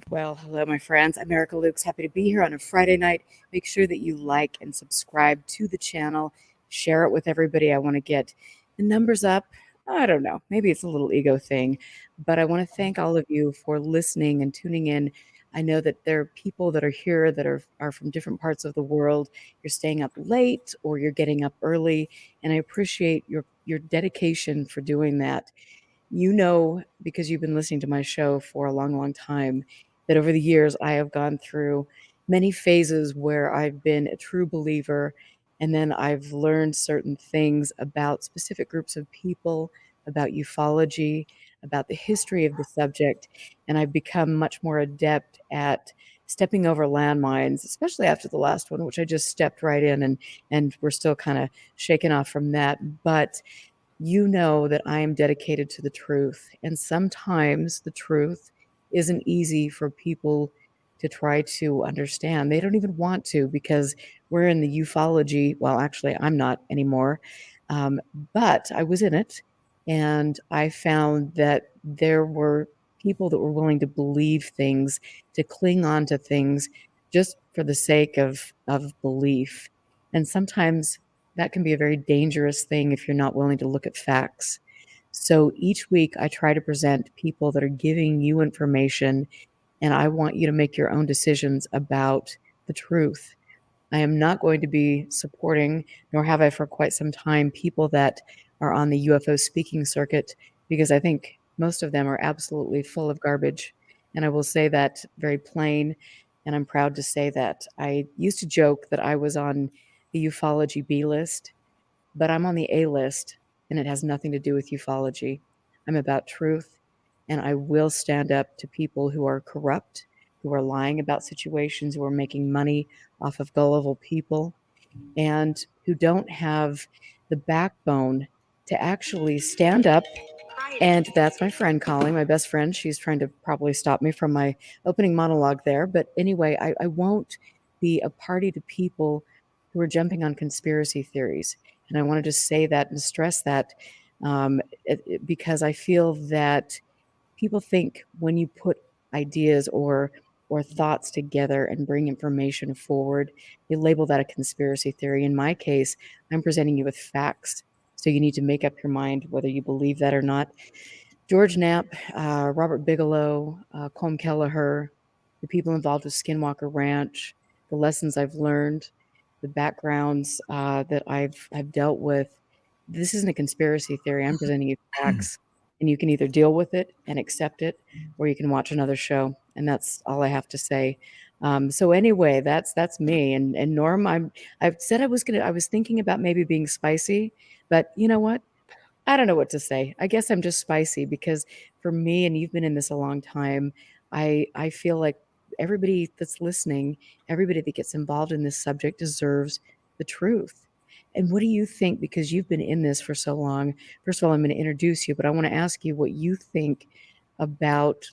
Well, hello, my friends. I'm Erica Lukes. Happy to be here on a Friday night. Make sure that you like and subscribe to the channel. Share it with everybody. I want to get the numbers up. I don't know. Maybe it's a little ego thing, but I want to thank all of you for listening and tuning in. I know that there are people that are here that are from different parts of the world. You're staying up late or you're getting up early, and I appreciate your dedication for doing that. You know, because you've been listening to my show for a long, long time, that over the years I have gone through many phases where I've been a true believer, and then I've learned certain things about specific groups of people, about ufology, about the history of the subject, and I've become much more adept at stepping over landmines, especially after the last one, which I just stepped right in, and we're still kind of shaking off from that. But you know that I am dedicated to the truth. And sometimes the truth isn't easy for people to try to understand. They don't even want to because we're in the ufology. Well, actually, I'm not anymore. Um, but I was in it. And I found that there were people that were willing to believe things, to cling on to things just for the sake of belief. And sometimes that can be a very dangerous thing if you're not willing to look at facts. So each week, I try to present people that are giving you information, and I want you to make your own decisions about the truth. I am not going to be supporting, nor have I for quite some time, people that are on the UFO speaking circuit because I think most of them are absolutely full of garbage. And I will say that very plain, and I'm proud to say that. I used to joke that I was on the ufology B list, but I'm on the A list, and it has nothing to do with ufology. I'm about truth, and I will stand up to people who are corrupt, who are lying about situations, who are making money off of gullible people, and who don't have the backbone to actually stand up. And that's my friend calling, my best friend. She's trying to probably stop me from my opening monologue there. But anyway, I won't be a party to people who are jumping on conspiracy theories. And I wanted to say that and stress that because I feel that people think when you put ideas or thoughts together and bring information forward, they label that a conspiracy theory. In my case, I'm presenting you with facts. So you need to make up your mind whether you believe that or not. George Knapp, Robert Bigelow, Colm Kelleher, the people involved with Skinwalker Ranch, the lessons I've learned, the backgrounds that I've dealt with. This isn't a conspiracy theory. I'm presenting you facts, and you can either deal with it and accept it, or you can watch another show. And that's all I have to say. So anyway, that's me. And Norm, I've said I was thinking about maybe being spicy, but you know what? I don't know what to say. I guess I'm just spicy because for me, and you've been in this a long time, I feel like everybody that's listening, everybody that gets involved in this subject deserves the truth. And what do you think? Because you've been in this for so long. First of all, I'm going to introduce you, but I want to ask you what you think about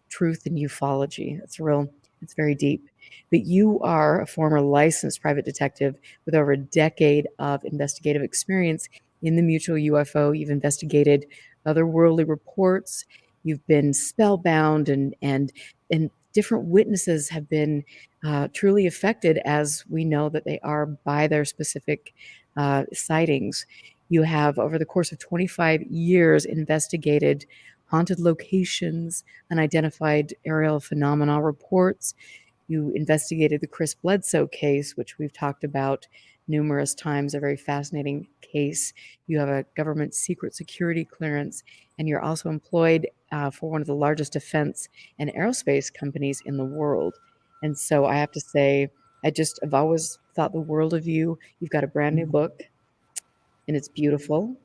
truth and ufology. It's very deep. But you are a former licensed private detective with over a decade of investigative experience in the mutual UFO. You've investigated otherworldly reports. You've been spellbound, and different witnesses have been truly affected, as we know that they are by their specific sightings. You have, over the course of 25 years, investigated haunted locations, unidentified aerial phenomena reports. You investigated the Chris Bledsoe case, which we've talked about numerous times, a very fascinating case. You have a government secret security clearance, and you're also employed for one of the largest defense and aerospace companies in the world. And so I have to say, I've always thought the world of you. You've got a brand new book, and it's beautiful.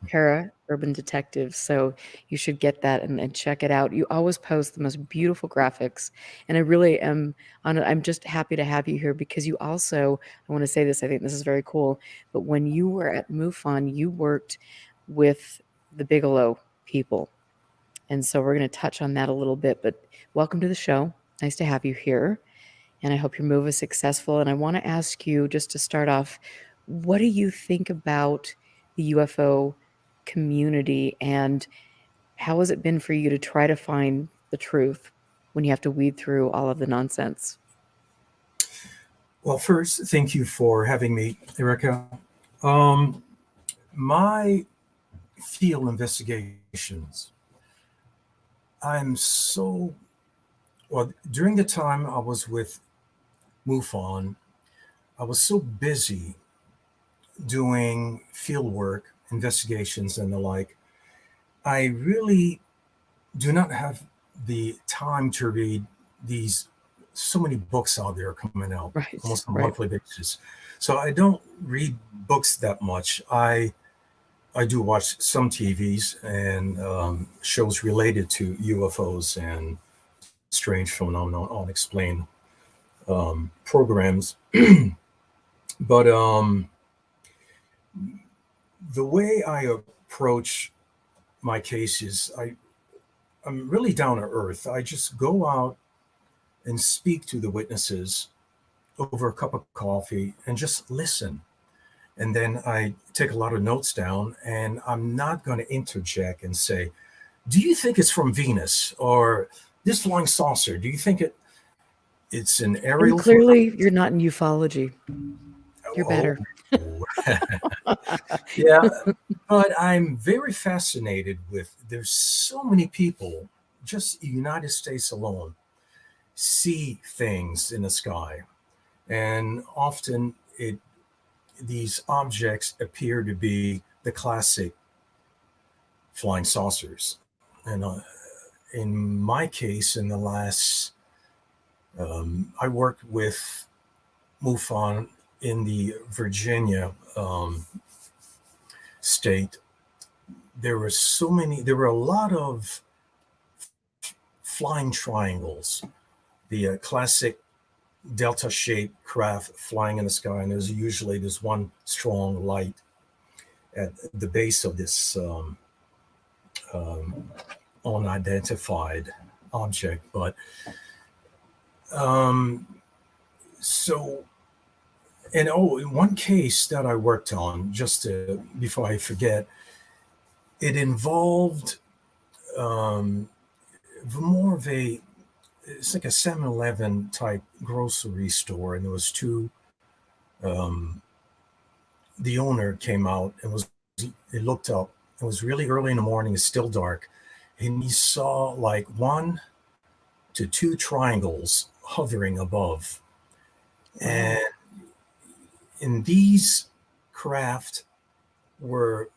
Para Urban Detective. So you should get that and check it out. You always post the most beautiful graphics. And I really am I'm just happy to have you here because you also, I want to say this, I think this is very cool. But when you were at MUFON, you worked with the Bigelow people. And so we're going to touch on that a little bit. But welcome to the show. Nice to have you here. And I hope your move is successful. And I want to ask you, just to start off, what do you think about the UFO community, and how has it been for you to try to find the truth? when you have to weed through all of the nonsense? Well, first, thank you for having me, Erica. Um, my field investigations, I'm so, well, during the time I was with MUFON, I was so busy doing field work, investigations, and the like. I really do not have the time to read these so many books out there coming out Right, almost on a right. monthly basis. So I don't read books that much. I do watch some TVs and shows related to UFOs and strange phenomena, unexplained programs. But the way I approach my cases, I'm really down to earth. I just go out and speak to the witnesses over a cup of coffee and just listen. And then I take a lot of notes down, and I'm not going to interject and say, "Do you think it's from Venus or this flying saucer? Do you think it's an And aerial phenomenon?" clearly, you're not in ufology. You're Oh, better. yeah. But I'm very fascinated with there's so many people, just United States alone, see things in the sky. And often these objects appear to be the classic flying saucers. And in my case, in the last, I worked with MUFON in the Virginia state. There were a lot of flying triangles, the classic delta shaped craft flying in the sky. And there's usually this one strong light at the base of this um, unidentified object. But um, so, and oh, in one case that I worked on, before I forget, it involved um, more of it's like a 7-Eleven type grocery store. And there was two, um, the owner came out and he looked up. It was really early in the morning, it's still dark. And he saw like 1 to 2 triangles hovering above. Wow. And in these craft were,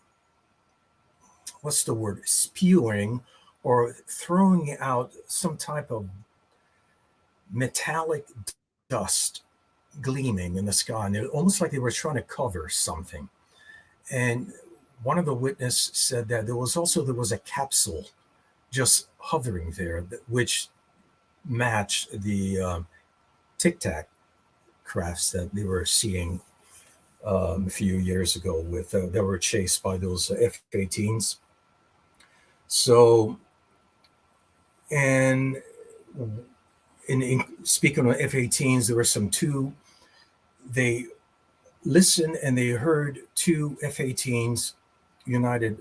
what's the word, spewing or throwing out some type of metallic dust gleaming in the sky. And it almost like they were trying to cover something. And one of the witnesses said that there was a capsule just hovering there, which matched the Tic Tac crafts that they were seeing a few years ago with that were chased by those F-18s. So, and in speaking of F-18s, there were some two. They listened and they heard 2 F-18s, United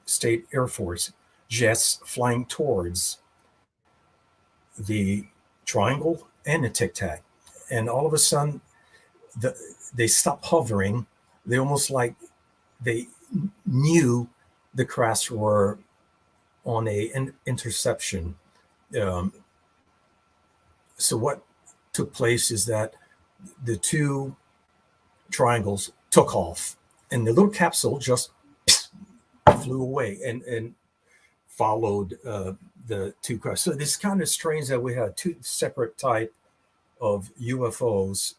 State Air Force jets flying towards the triangle and the Tic Tac, and all of a sudden, the, they stopped hovering. They almost like they knew the crafts were on an interception. Um, so what took place is that the 2 triangles took off, and the little capsule just flew away and followed the 2 crafts. So this kind of strange that we had 2 separate type of UFOs,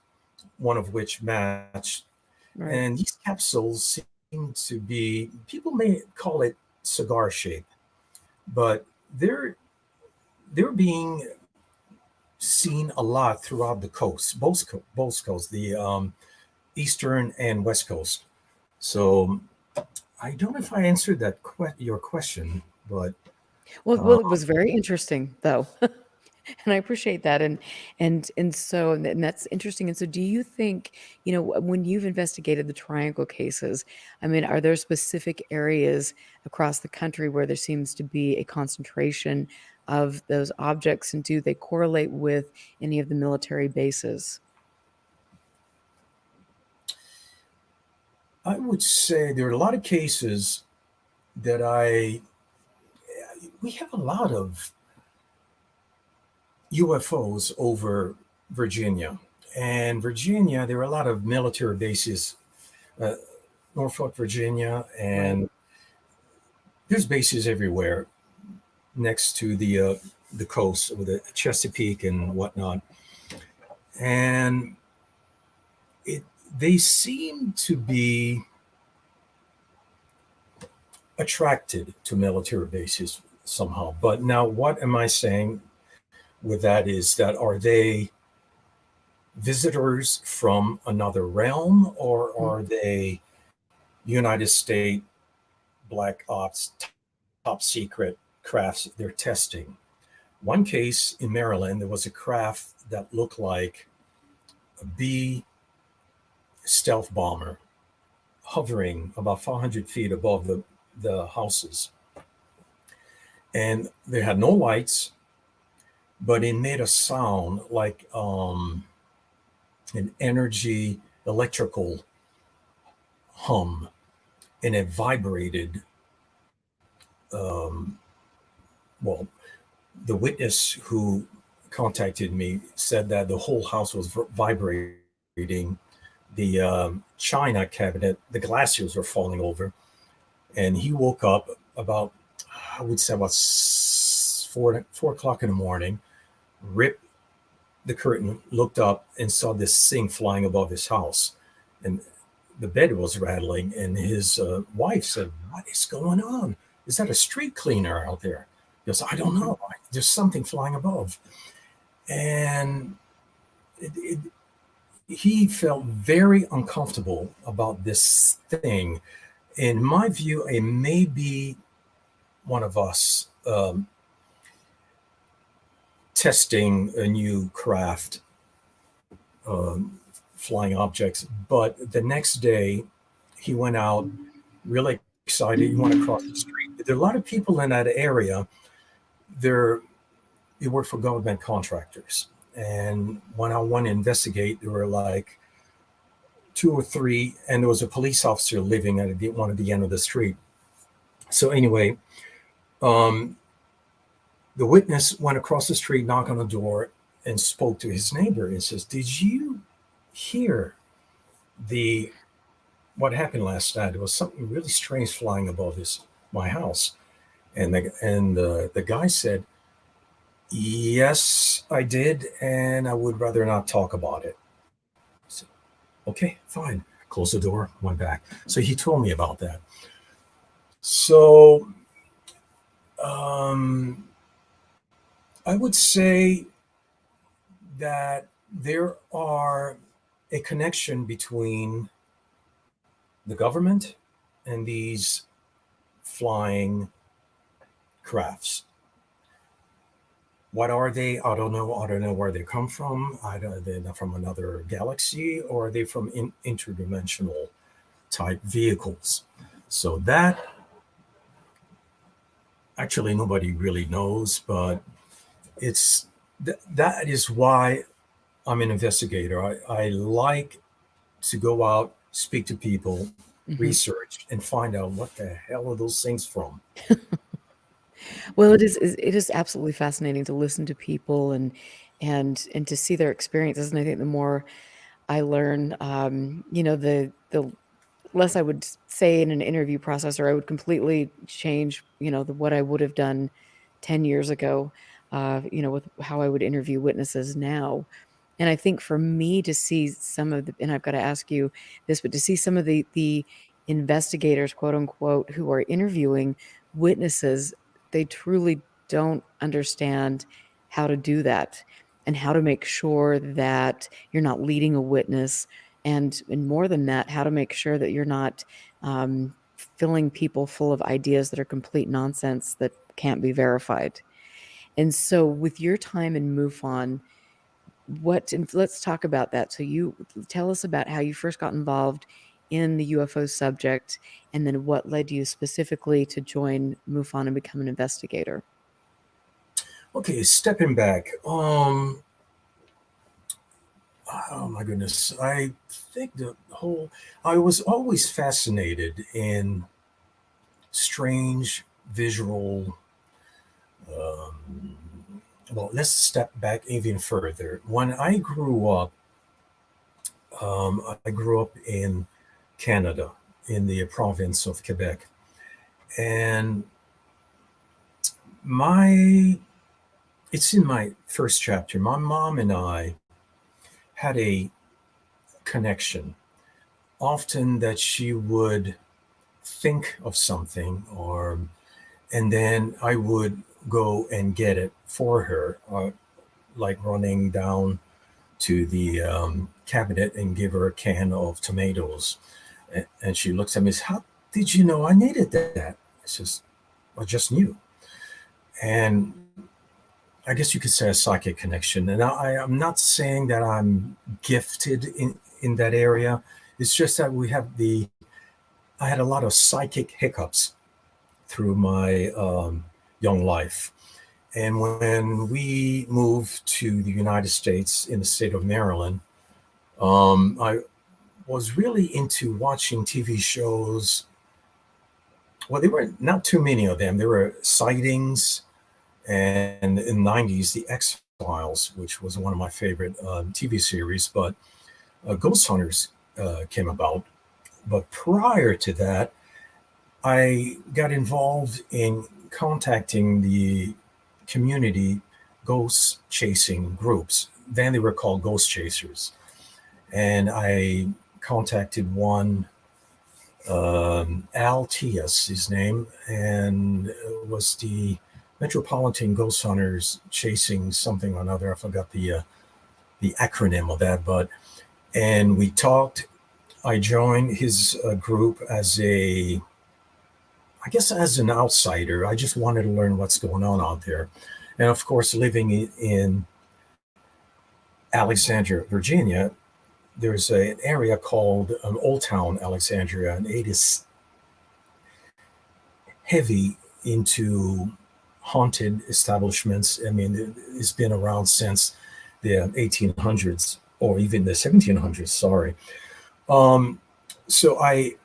one of which matched. And Right. these capsules seem to be, people may call it cigar shape, but they're they're being seen a lot throughout the coast, both coasts, the eastern and west coast. So I don't know if I answered your question, but Well, uh, it was very interesting, though. And I appreciate that, and that's interesting. And so, do you think, when you've investigated the triangle cases, I mean, are there specific areas across the country where there seems to be a concentration of those objects, and do they correlate with any of the military bases? I would say there are a lot of cases that we have a lot of UFOs over Virginia. And Virginia, there are a lot of military bases, uh, Norfolk, Virginia, Right. and there's bases everywhere next to the coast with the Chesapeake and whatnot. And it they seem to be attracted to military bases somehow. But now, what am I saying with that is that are they visitors from another realm, or Mm. are they United States black ops top secret crafts they're testing? One case in Maryland, there was a craft that looked like a B stealth bomber hovering about 400 feet above the houses. And they had no lights, but it made a sound like an energy electrical hum, and it vibrated. Um, well, the witness who contacted me said that the whole house was vibrating. The china cabinet, the glaciers were falling over, and he woke up about, I would say, about 4 o'clock in the morning, ripped the curtain, looked up, and saw this thing flying above his house, and the bed was rattling. And his wife said, "What is going on? Is that a street cleaner out there?" He goes, "I don't Mhm. know. There's something flying above." And it, he felt very uncomfortable about this thing. In my view, it may be one of us testing a new craft, um, flying objects. But the next day, he went out really excited. He went across the street. There are a lot of people in that area. They're they work for government contractors. And when I went to investigate, there were like two or three, and there was a police officer living at one at the end of the street. So anyway, um, the witness went across the street, knocked on the door, and spoke to his neighbor and says, "Did you hear the what happened last night? There was something really strange flying above my house." And the guy said, "Yes, I did, and I would rather not talk about it." So, okay, fine. Closed the door, went back. So he told me about that. So um, I would say that there are a connection between the government and these flying crafts. What are they? I don't know. I don't know where they come from. They're from another galaxy, or are they from interdimensional type vehicles? So that actually nobody really knows, but that is why I'm an investigator. I like to go out, speak to people, Mhm. research, and find out what the hell are those things from. Well, it is absolutely fascinating to listen to people and to see their experiences. And I think the more I learn, the less I would say in an interview process, or I would completely change, what I would have done 10 years ago, with how I would interview witnesses now. And I think for me to see some of the, and I've got to ask you this, but to see some of the investigators, quote unquote, who are interviewing witnesses, they truly don't understand how to do that and how to make sure that you're not leading a witness, and more than that, how to make sure that you're not filling people full of ideas that are complete nonsense that can't be verified. And so, with your time in MUFON, and let's talk about that. So, you tell us about how you first got involved in the UFO subject, and then what led you specifically to join MUFON and become an investigator. Okay, stepping back. Oh my goodness. I think the whole I was always fascinated in strange visual um, well, let's step back even further. When I grew up, I grew up in Canada, in the province of Quebec. And my it's in my first chapter. My mom and I had a connection, often that she would think of something, or and then I would go and get it for her, like running down to the cabinet and give her a can of tomatoes. And she looks at me and says, "How did you know I needed that?" I says, "I just knew." And I guess you could say a psychic connection. And I'm not saying that I'm gifted in that area. It's just that I had a lot of psychic hiccups through my young life. And when we moved to the United States in the state of Maryland, I was really into watching TV shows. Well, there were not too many of them. There were sightings, and in the 90s, The X Files, which was one of my favorite TV series, but Ghost Hunters came about. But prior to that, I got involved in contacting the community ghost chasing groups. Then they were called ghost chasers. And I contacted one, Al Tias, his name, and it was the Metropolitan Ghost Hunters chasing something or another. I forgot the acronym of that, but and we talked. I joined his group as I guess, as an outsider. I just wanted to learn what's going on out there, and of course, living in Alexandria, Virginia, there's an area called Old Town Alexandria, and it is heavy into haunted establishments. I mean, it's been around since the 1800s or even the 1700s. Sorry. Um, so I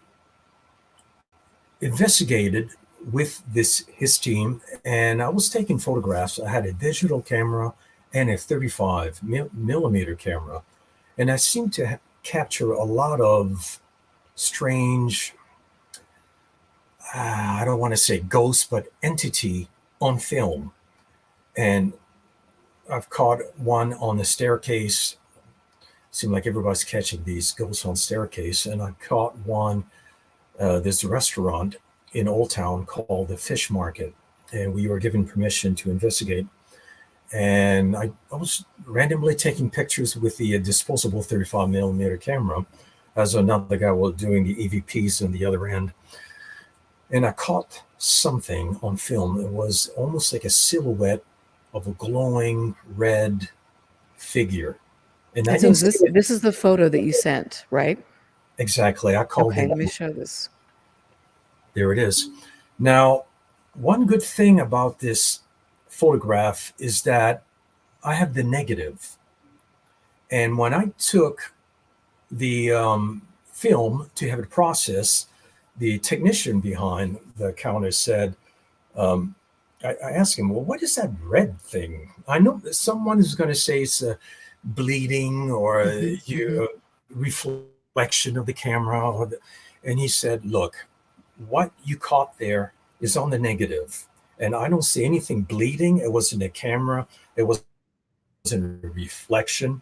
investigated with his team, and I was taking photographs. I had a digital camera and a 35 millimeter camera, and I seemed to capture a lot of strange, I don't want to say ghost, but entity on film. And I've caught one on the staircase. Seemed like everybody's catching these ghosts on staircase. And I caught one. There's a restaurant in Old Town called the Fish Market, and we were given permission to investigate. And I was randomly taking pictures with the disposable 35 millimeter camera, as another guy was doing the EVPs on the other end. And I caught something on film. It was almost like a silhouette of a glowing red figure. And I And so didn't is see this it this is the photo that you sent, right? exactly. I called Okay, it. let me show this. There it is. Now, one good thing about this photograph is that I have the negative. And when I took the film to have it processed, the technician behind the counter said, um, I asked him, well, what is that red thing? I know someone is going to say it's a bleeding or Hmm, hmm. a reflection of the camera. And he said, look, what you caught there is on the negative. And I don't see anything bleeding. It wasn't a camera. It wasn't a reflection.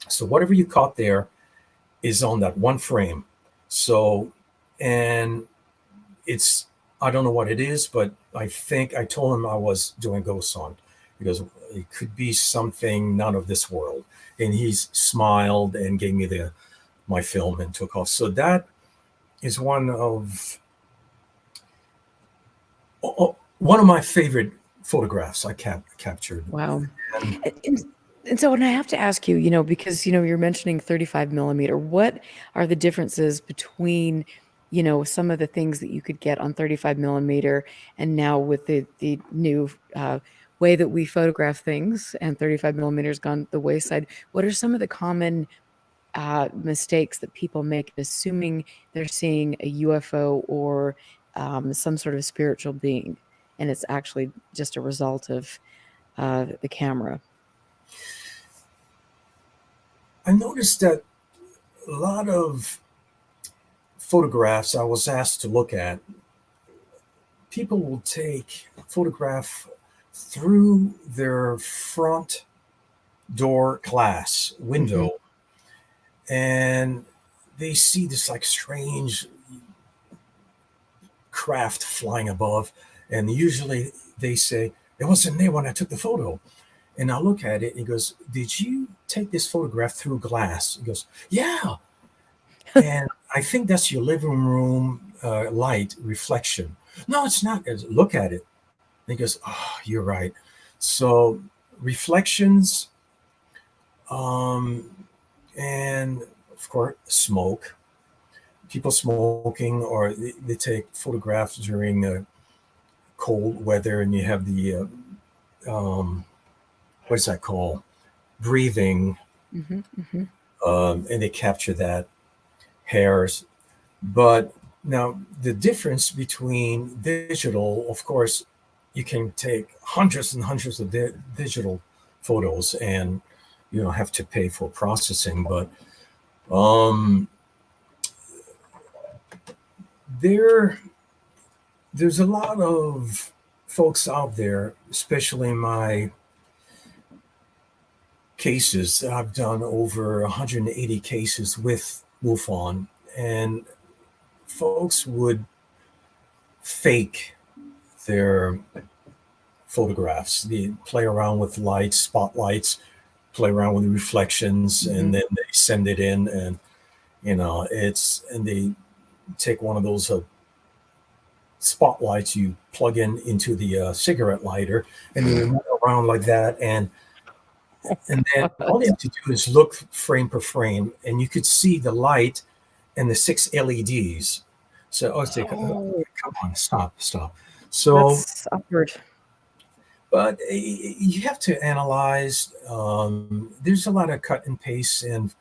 So whatever you caught there is on that one frame. So, and it's, I don't know what it is, but I think I told him I was doing ghost hunt because it could be something not of this world. And he smiled and gave me my film and took off. So that is one of my favorite photographs I captured. Wow. And And so, and I have to ask you, because, you're mentioning 35 millimeter, what are the differences between, some of the things that you could get on 35 millimeter and now with the new way that we photograph things, and 35 millimeters gone the wayside, what are some of the common mistakes that people make, assuming they're seeing a UFO or some sort of spiritual being, and it's actually just a result of the camera? I noticed that a lot of photographs I was asked to look at, people will take photograph through their front door glass Hmm. window, and they see this like strange craft flying above, and usually they say it wasn't there when I took the photo. And I look at it and he goes, did you take this photograph through glass? He goes, yeah. And I think that's your living room light reflection. No, it's not. Look at it. And he goes, oh, you're right. So reflections, um, and of course, smoke. People smoking, or they take photographs during cold weather, and you have the what is that called? Breathing, Hmm. Hmm. and they capture that hairs. But now the difference between digital, of course, you can take hundreds and hundreds of digital photos, and you don't have to pay for processing. But um, there, there's a lot of folks out there, especially in my cases. I've done over 180 cases with MUFON, and folks would fake their photographs. They play around with lights, spotlights, play around with reflections, Hmm. and then they send it in, and and they take one of those spotlights you plug into the cigarette lighter, and they move around like that, and then all they have to do is look frame per frame, and you could see the light and the six LEDs. So I was like, Oh, come on, stop. So, that's awkward. but you have to analyze. There's a lot of cut and paste and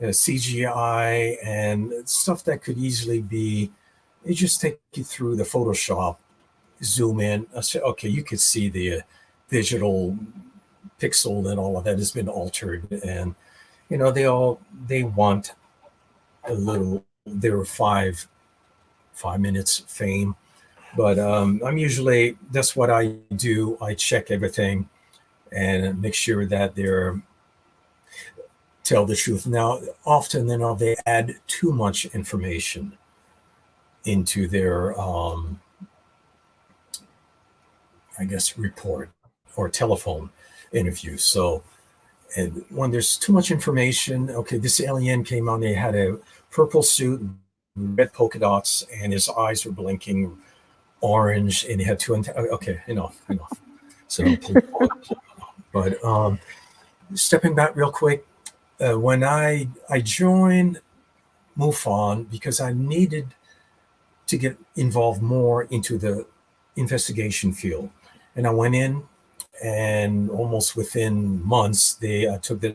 CGI and stuff that could easily be. They just take you through the Photoshop, zoom in. I say, okay, you could see the digital pixel and all of that has been altered, and they want a little. There were 5 minutes fame, but I'm usually that's what I do. I check everything and make sure that they're tell the truth. Now, often they add too much information into their, I guess, report or telephone interview. So, and when there's too much information, okay, this alien came on. They had a purple suit, red polka dots, and his eyes were blinking orange, and he had two. Okay, enough. So, but stepping back real quick, when I joined MUFON because I needed to get involved more into the investigation field, and I went in, and almost within months, they took uh,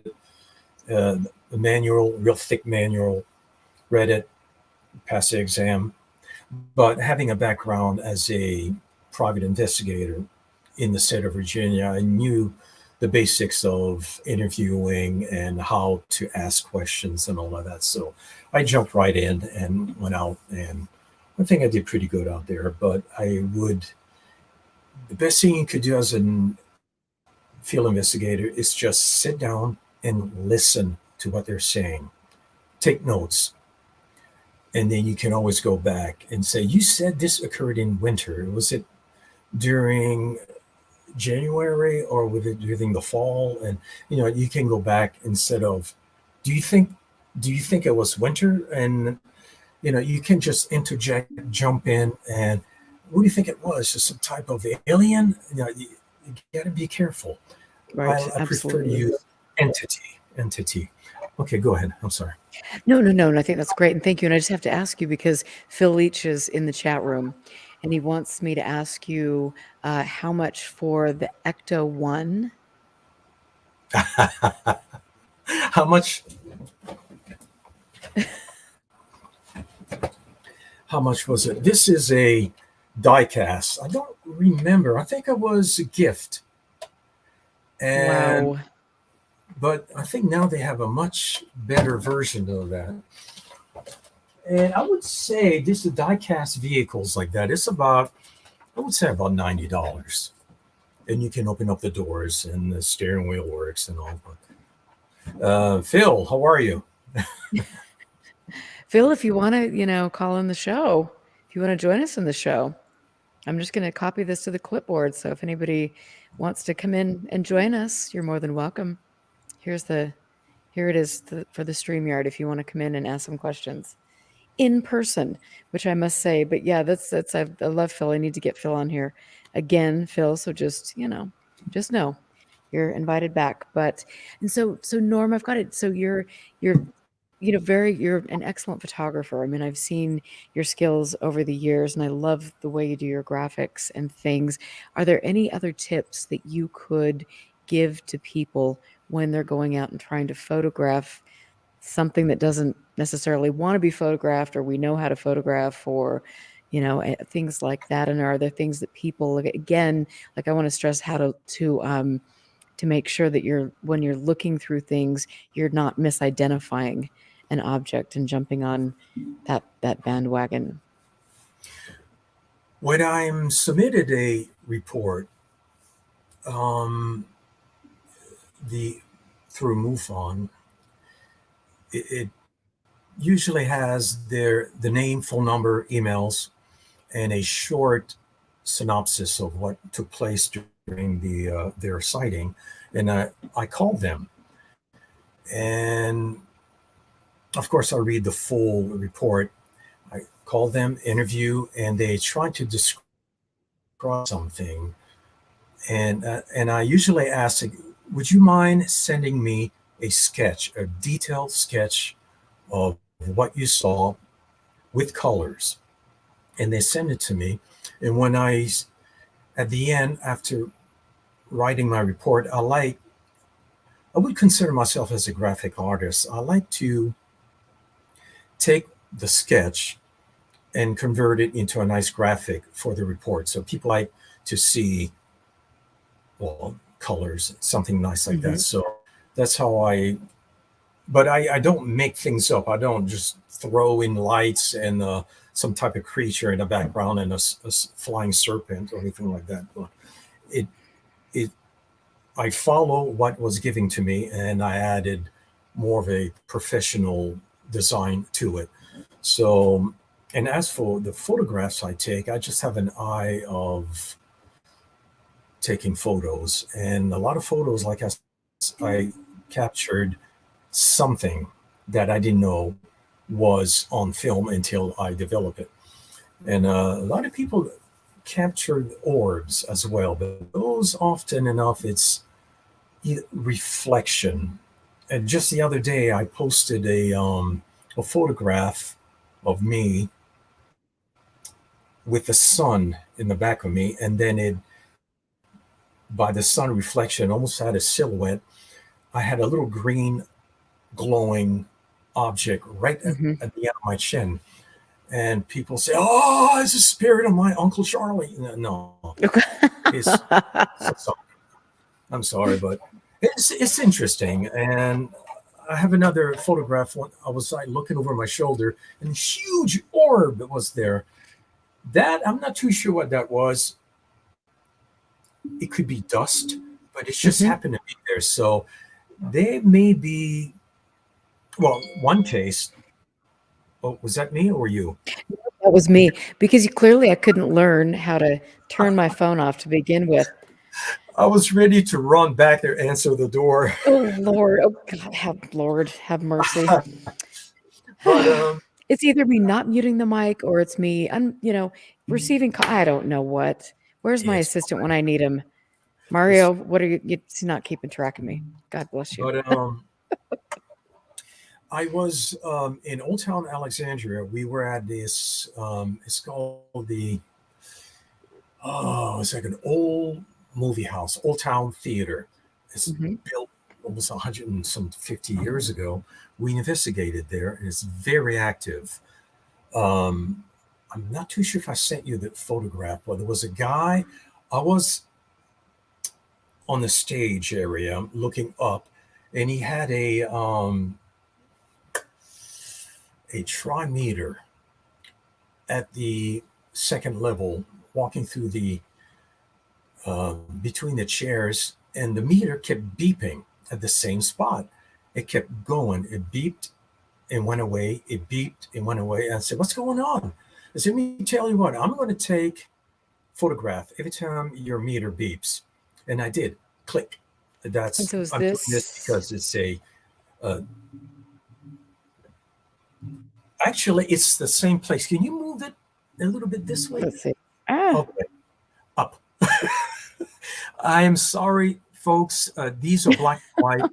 the manual, real thick manual, read it, passed the exam. But having a background as a private investigator in the state of Virginia, I knew the basics of interviewing and how to ask questions and all of that. So I jumped right in and went out, and I think I did pretty good out there. But the best thing you could do as a field investigator is just sit down and listen to what they're saying, take notes, and then you can always go back and say, you said this occurred in winter. Was it during January or was it during the fall? And you can go back instead of, do you think do you think it was winter? And you can just interject, jump in, and what do you think it was? Just some type of alien? You got to be careful. Right, I prefer to absolutely. use entity. Okay, go ahead. I'm sorry. No, no, no, and I think that's great, and thank you, and I just have to ask you because Phil Leach is in the chat room, and he wants me to ask you how much for the Ecto One. How much? How much was it? This is a die cast. I don't remember. I think it was a gift, and Wow. but I think now they have a much better version of that. And I would say this is die cast vehicles like that. It's about, I would say about $90, and you can open up the doors and the steering wheel works and all. Phil, how are you? Phil, if you want to, call in the show, if you want to join us in the show, I'm just going to copy this to the clipboard. So if anybody wants to come in and join us, you're more than welcome. Here's the Here it is for the StreamYard if you want to come in and ask some questions in person, which I must say. But yeah, that's I love Phil. I need to get Phil on here again, Phil. So just know you're invited back. But and so Norm, I've got it. So you're you're an excellent photographer. I mean, I've seen your skills over the years, and I love the way you do your graphics and things. Are there any other tips that you could give to people when they're going out and trying to photograph something that doesn't necessarily want to be photographed, or we know how to photograph, or things like that? And are there things that people, again, like, I want to stress how to make sure that when you're looking through things, you're not misidentifying an object and jumping on that bandwagon. When I'm submitted a report, um, the through MUFON, it usually has the name, phone number, emails, and a short synopsis of what took place during their sighting, and I called them, and of course I read the full report. I call them, interview, and they try to describe something, and I usually ask, would you mind sending me a sketch, a detailed sketch of what you saw with colors? And they send it to me, and when at the end, after writing my report, I would consider myself as a graphic artist. I like to take the sketch and convert it into a nice graphic for the report. So people like to see, well, colors, something nice like that. Hmm. So that's how but I don't make things up. I don't just throw in lights and some type of creature in the background and a flying serpent or anything like that. But it, it, I follow what was given to me, and I added more of a professional design to it. So, and as for the photographs I take, I just have an eye of taking photos, and a lot of photos, like I captured something that I didn't know was on film until I developed it. And a lot of people captured orbs as well, but those often enough it's reflection. And just the other day, I posted a photograph of me with the sun in the back of me, and then it by the sun reflection almost had a silhouette. I had a little green glowing object right Hmm. at the end of my chin, and people say, "Oh, it's the spirit of my Uncle Charlie." No, it's so sorry. I'm sorry, but it's interesting. And I have another photograph. When I was like looking over my shoulder, and a huge orb was there. That I'm not too sure what that was. It could be dust, but it just Hmm. happened to be there. So they may be. Well, one case. Oh, was that me or you? That was me, because clearly I couldn't learn how to turn my phone off to begin with. I was ready to run back there, answer the door, Oh Lord, oh God, Lord, have mercy. but It's either me not muting the mic, or it's me, receiving I don't know what. Where's my it's assistant when I need him? it's. Mario, what are he's not keeping track of me. God bless you. But I was in Old Town Alexandria. We were at this. It's called the Oh, it's like an old movie house, Old Town Theater. It's Hmm. built almost 100 and some 50 years ago. We investigated there, and it's very active. Um, I'm not too sure if I sent you the photograph, but there was a guy. I was on the stage area looking up, and he had a trimeter at the second level, walking through the between the chairs, and the meter kept beeping at the same spot. It kept going. It beeped and went away. It beeped and went away. And I said, "What's going on?" I said, "Let me tell you what. I'm going to take photograph every time your meter beeps," and I did. Click. And That's so is I'm doing this this, because it's a uh, actually it's the same place. Can you move it a little bit this way? let's see. Ah, Okay, up. I am sorry, folks. These are black and white.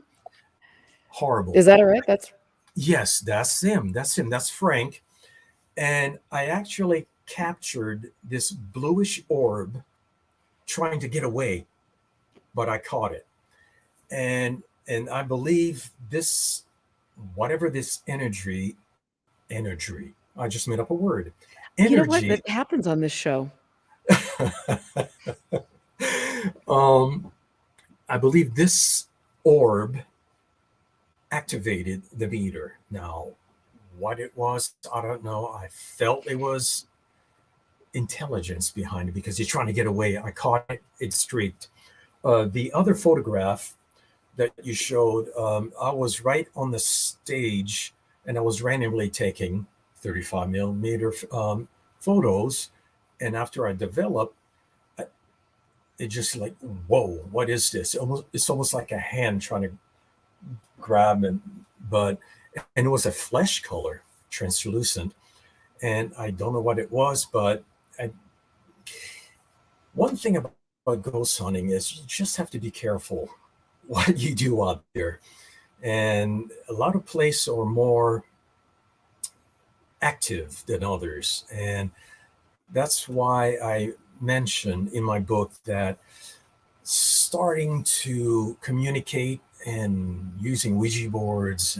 Horrible. is that all right? That's Yes, that's him. That's him. That's Frank. And I actually captured this bluish orb trying to get away, but I caught it. And I believe this, whatever this energy. I just made up a word. you know what? Energy. That happens on this show. um, I believe this orb activated the meter. Now, what it was, I don't know. I felt it was intelligence behind it because he's trying to get away. I caught it, it streaked. The other photograph that you showed, I was right on the stage and I was randomly taking 35 millimeter photos. And after I developed, it just like, whoa, what is this? It's almost like a hand trying to grab and, but, and it was a flesh color, translucent. And I don't know what it was, but I, one thing about ghost hunting is you just have to be careful what you do out there. And a lot of places are more active than others. And that's why I mentioned in my book that starting to communicate and using Ouija boards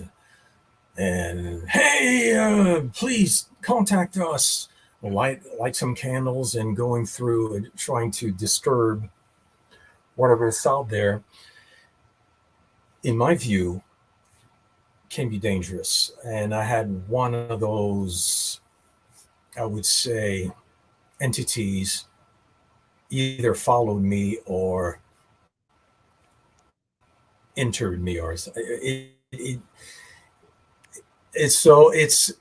and hey, please contact us, light some candles and going through and trying to disturb whatever is out there, in my view, can be dangerous. And I had one of those, I would say, entities either followed me or entered me, or it's so it's.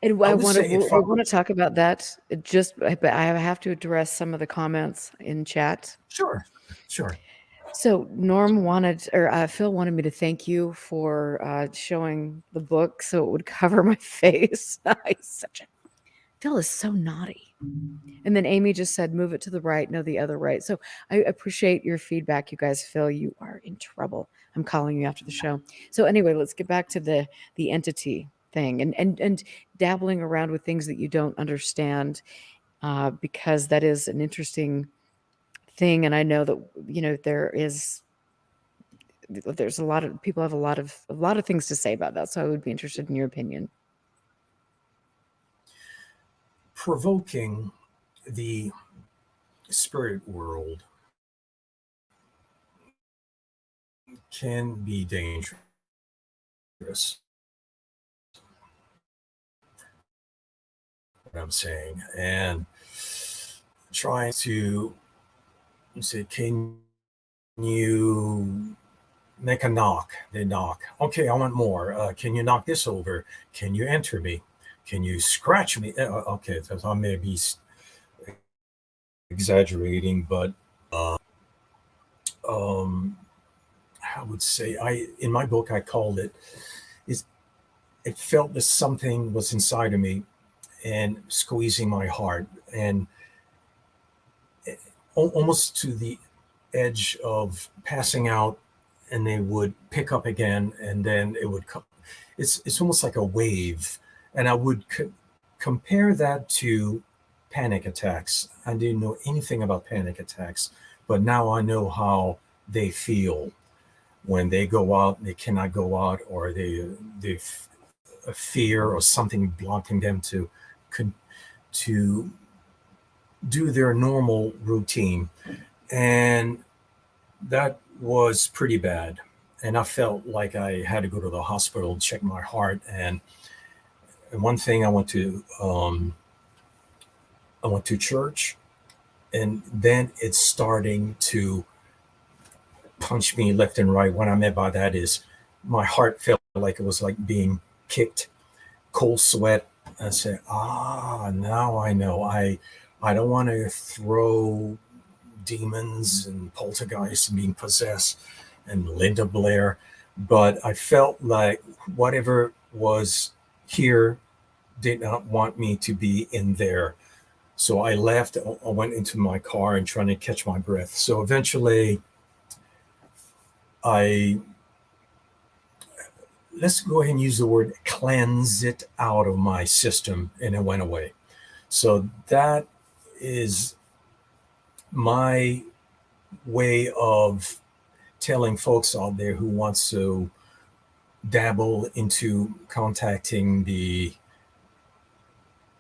And I I would want to, say it I followed. want to talk about that. But I have to address some of the comments in chat. Sure, sure. So Norm wanted, or Phil wanted me to thank you for showing the book so it would cover my face. He's such a Phil is so naughty. And then Amy just said, move it to the right, no, the other right. So I appreciate your feedback, you guys. Phil, you are in trouble. I'm calling you after the show. So anyway, let's get back to the entity thing and dabbling around with things that you don't understand, because that is an interesting thing. And I know that there's a lot of people have a lot of things to say about that. So I would be interested in your opinion. Provoking the spirit world can be dangerous. What I'm saying, and trying to say, can you make a knock? They knock. Okay, I want more. Can you knock this over? Can you enter me? Can you scratch me? Okay, so I may be exaggerating, but um, I would say I in my book I called it is it felt that something was inside of me and squeezing my heart and almost to the edge of passing out, and they would pick up again and then it would come. It's almost like a wave, and I would compare that to panic attacks. I didn't know anything about panic attacks, but now I know how they feel when they go out, they cannot go out, or they a fear or something blocking them to do their normal routine. And that was pretty bad. And I felt like I had to go to the hospital and check my heart. And one thing, I went to church, and then it's starting to punch me left and right. What I meant by that is my heart felt like it was like being kicked, cold sweat. I said, now I know. I don't want to throw demons and poltergeists and being possessed and Linda Blair, but I felt like whatever was here did not want me to be in there. So I left. I went into my car and trying to catch my breath. So eventually, I let's go ahead and use the word cleanse it out of my system, and it went away. So that is my way of telling folks out there who wants to dabble into contacting the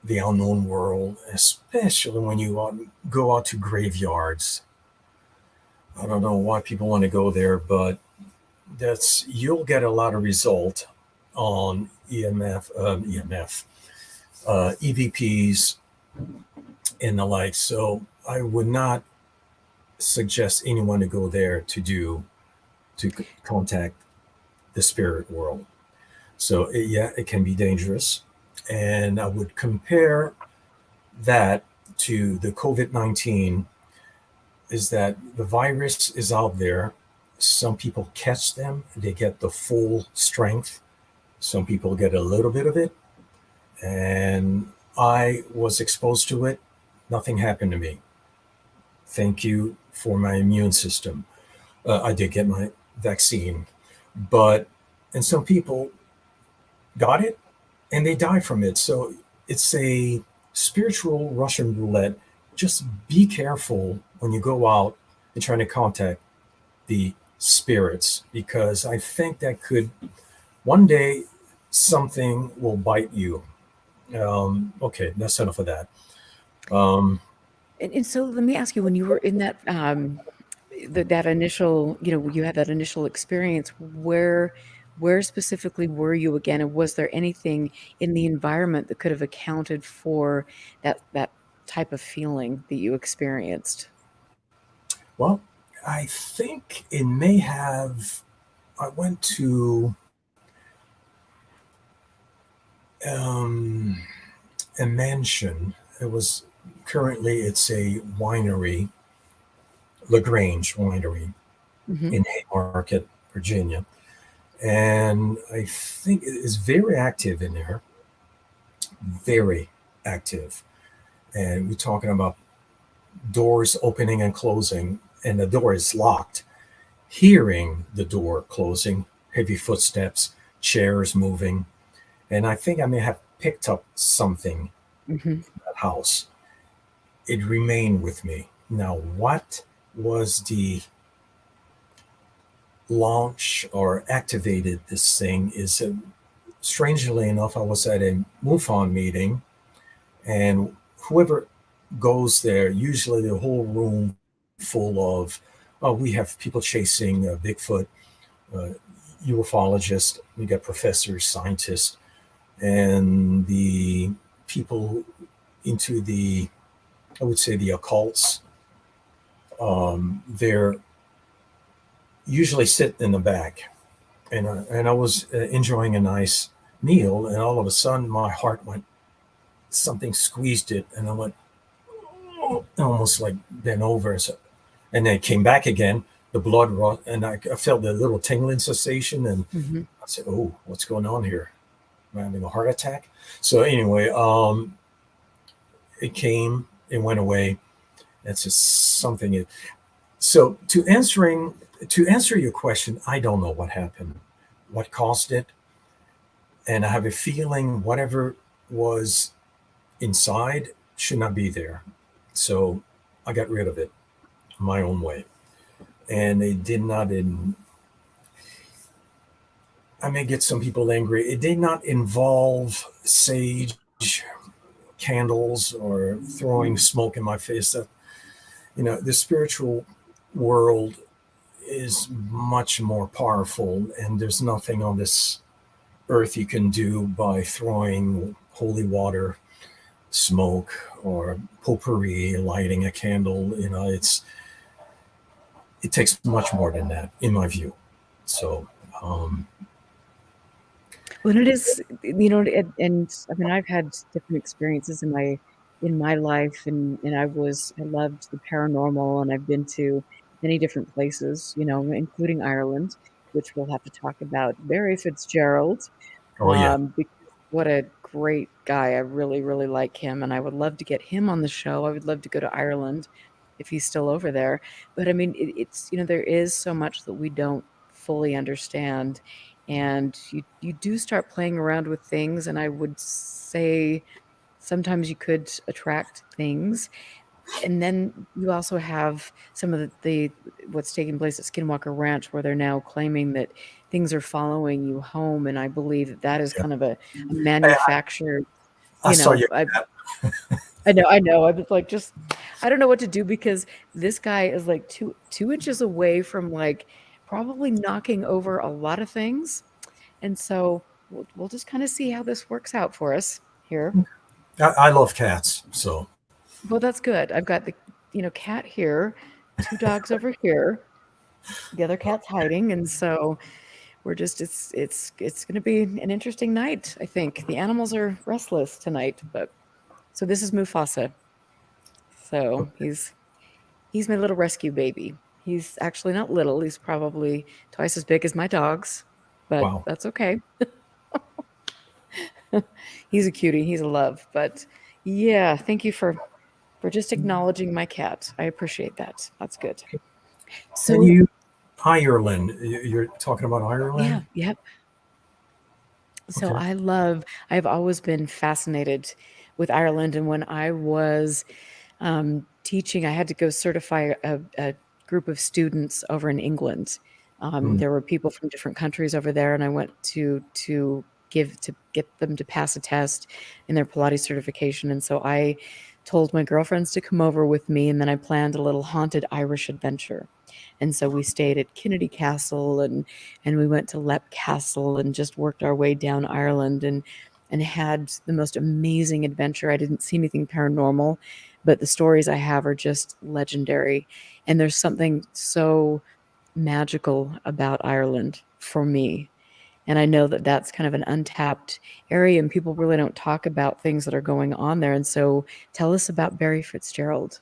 unknown world, especially when you go out to graveyards. I don't know why people want to go there, but you'll get a lot of result on EVPs and the like. So I would not suggest anyone to go there to contact the spirit world. So it can be dangerous, and I would compare that to the COVID-19. Is that the virus is out there. Some people catch them, they get the full strength. Some people get a little bit of it. And I was exposed to it. Nothing happened to me. Thank you for my immune system. I did get my vaccine. And some people got it and they died from it. So it's a spiritual Russian roulette. Just be careful when you go out and trying to contact the spirits, because I think that could one day something will bite you. Okay, that's enough of that. Um, And so let me ask you, when you were in that initial, you had that initial experience, where specifically were you again? And was there anything in the environment that could have accounted for that type of feeling that you experienced? well, I think it may have. I went to um, a mansion. It's a winery, LaGrange Winery Hmm. in Haymarket, Virginia. And I think it is very active in there, very active. And we're talking about doors opening and closing, and the door is locked. Hearing the door closing, heavy footsteps, chairs moving. And I think I may have picked up something Hmm. in that house. It remained with me. Now, what was the launch or activated this thing is strangely enough, I was at a MUFON meeting, and whoever goes there, usually the whole room full of, oh, we have people chasing Bigfoot, uh, ufologists, we got professors, scientists, and the people into I would say the occults. They're usually sitting in the back, and I was enjoying a nice meal, and all of a sudden my heart went, something squeezed it, and I went, oh, almost like bent over. So, and then it came back again. The blood rushed, and I felt the little tingling sensation, and Hmm. I said, "Oh, what's going on here? Am I having a heart attack?" So anyway, it came, it went away. That's just something. So to answer your question, I don't know what happened, what caused it, and I have a feeling whatever was inside should not be there. So I got rid of it my own way. And it did not I may get some people angry. It did not involve sage candles or throwing smoke in my face. That, the spiritual world is much more powerful, and there's nothing on this earth you can do by throwing holy water, smoke, or potpourri, lighting a candle. It takes much more than that, in my view. So, um, Well, it is, and I mean, I've had different experiences in my life, and I loved the paranormal, and I've been to many different places, including Ireland, which we'll have to talk about. Barry Fitzgerald, oh yeah, because what a great guy. I really, really like him, and I would love to get him on the show. I would love to go to Ireland if he's still over there. But I mean, there is so much that we don't fully understand, and you do start playing around with things, and I would say sometimes you could attract things. And then you also have some of the what's taking place at Skinwalker Ranch, where they're now claiming that things are following you home, and I believe that that is yeah. kind of a I, manufactured, I saw you. I know. I was like, just I don't know what to do because this guy is like two inches away from like probably knocking over a lot of things, and so we'll just kind of see how this works out for us here. I love cats, so Well, that's good. I've got the cat here, two dogs over here. The other cat's hiding, and so we're just it's going to be an interesting night. I think the animals are restless tonight, but so this is Mufasa. So he's my little rescue baby. He's actually not little. He's probably twice as big as my dogs, but wow. that's okay. He's a cutie. He's a love. But yeah, thank you for just acknowledging my cat. I appreciate that. That's good. And So you, Ireland, you're talking about yeah, Ireland? yep. So Okay. I've always been fascinated with Ireland. And when I was teaching, I had to go certify a group of students over in England. Mm, There were people from different countries over there, and I went to get them to pass a test in their Pilates certification. And so I told my girlfriends to come over with me, and then I planned a little haunted Irish adventure. And so we stayed at Kennedy Castle and we went to Leap Castle and just worked our way down Ireland and had the most amazing adventure. I didn't see anything paranormal, but the stories I have are just legendary. And there's something so magical about Ireland for me. And I know that that's kind of an untapped area, and people really don't talk about things that are going on there. And so tell us about Barry Fitzgerald.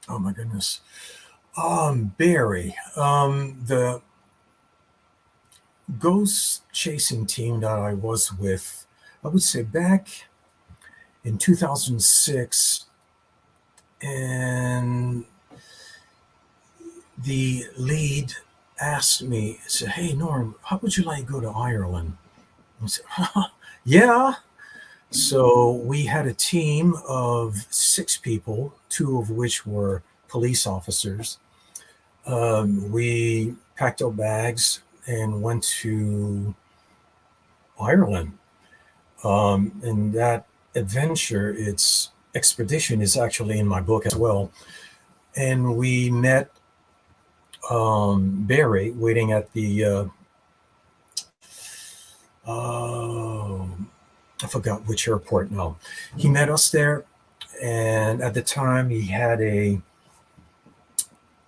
oh my goodness. Barry, the ghost chasing team that I was with, I would say back in 2006, and the lead asked me, said, "Hey Norm, how would you like to go to Ireland?" I said, "Yeah." So we had a team of 6 people, two of which were police officers. We packed our bags and went to Ireland. And that adventure, its expedition, is actually in my book as well. And we met Barry waiting at uh, I forgot which airport now. He met us there, and at the time he had a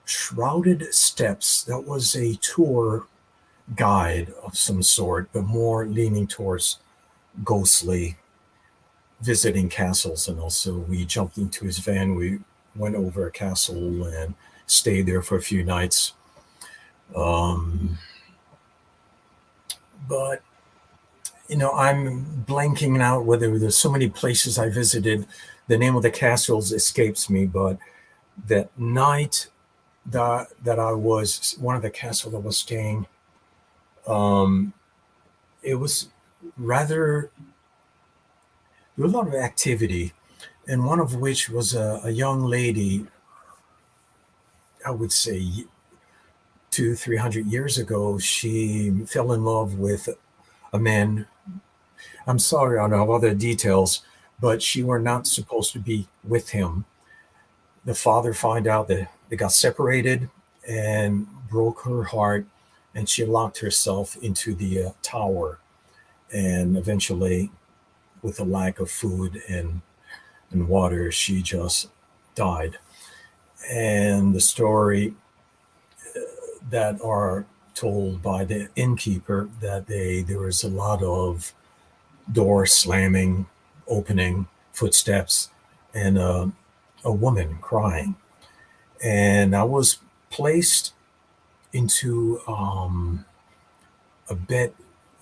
Shrouded Steps. That was a tour guide of some sort, but more leaning towards ghostly visiting castles. And also, we jumped into his van. We went over a castle and stayed there for a few nights. Um, but I'm blanking out whether there's so many places I visited. The name of the castles escapes me, but that night that I was one of the castles I was staying, um, it was rather there was a lot of activity. and one of which was a young lady, I would say 300 years ago. She fell in love with a man. I'm sorry, I don't have other details, but she were not supposed to be with him. The father found out that they got separated and broke her heart, and she locked herself into the tower. And eventually, with a lack of food and water, she just died. And the story that are told by the innkeeper that there was a lot of door slamming, opening, footsteps, and a woman crying. And I was placed into a bed,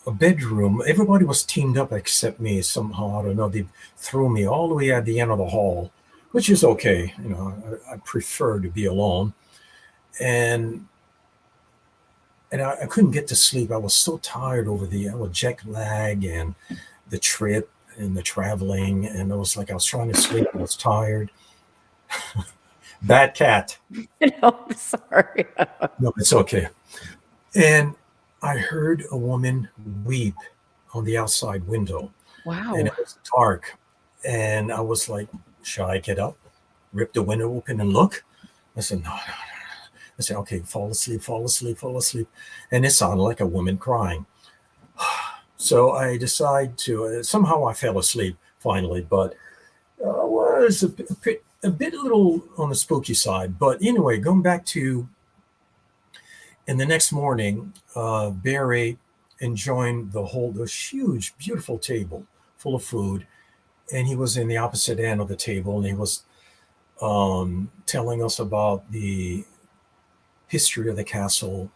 a bedroom. Everybody was teamed up except me. Somehow I don't know. They threw me all the way at the end of the hall, which is okay. I prefer to be alone. And I couldn't get to sleep. I was so tired over I was jet lag and the trip and the traveling, and it was like I was trying to sleep. I was tired. Bad cat. I'm sorry. No, it's okay. And I heard a woman weep on the outside window, and Wow. it was dark. And I was like, "Shall I get up, rip the window open, and look?" I said, "No, no, no." I said, "Okay, fall asleep, fall asleep, fall asleep." And it sounded like a woman crying. So I decided to, somehow I fell asleep finally, but was a bit a little on the spooky side. But anyway, going back to, and the next morning, Barry enjoying this huge, beautiful table full of food. And he was in the opposite end of the table, and he was telling us about the history of the castle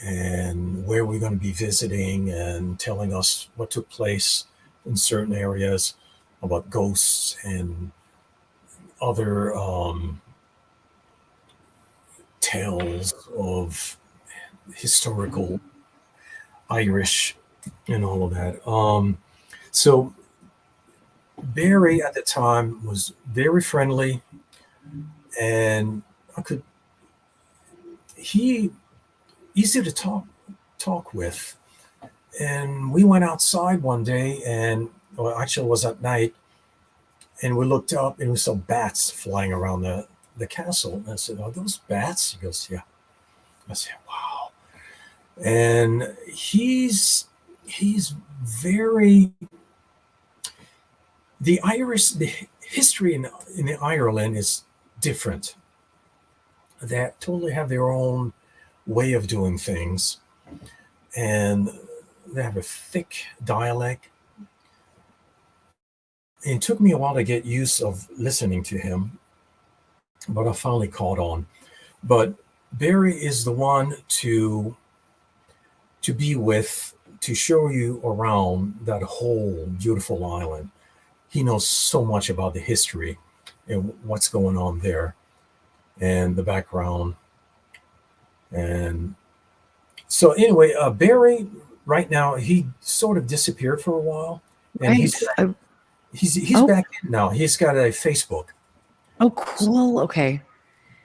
and where we're going to be visiting, and telling us what took place in certain areas about ghosts and other tales of historical Irish and all of that. So Barry at the time was very friendly, and I could he easy to talk with. And we went outside one day, and well, actually, it was at night, and we looked up and we saw bats flying around the castle. And I said, "Are those bats?" He goes, "Yeah." I said, "Wow." And he's very the history in Ireland is different. They totally have their own way of doing things, and they have a thick dialect. And it took me a while to get used of listening to him, but I finally caught on. But Barry is the one to be with, to show you around that whole beautiful island. He knows so much about the history and what's going on there and the background. And so anyway, Barry right now, he sort of disappeared for a while, and Right. he's Oh, back in now. He's got a Facebook. oh, cool. Okay.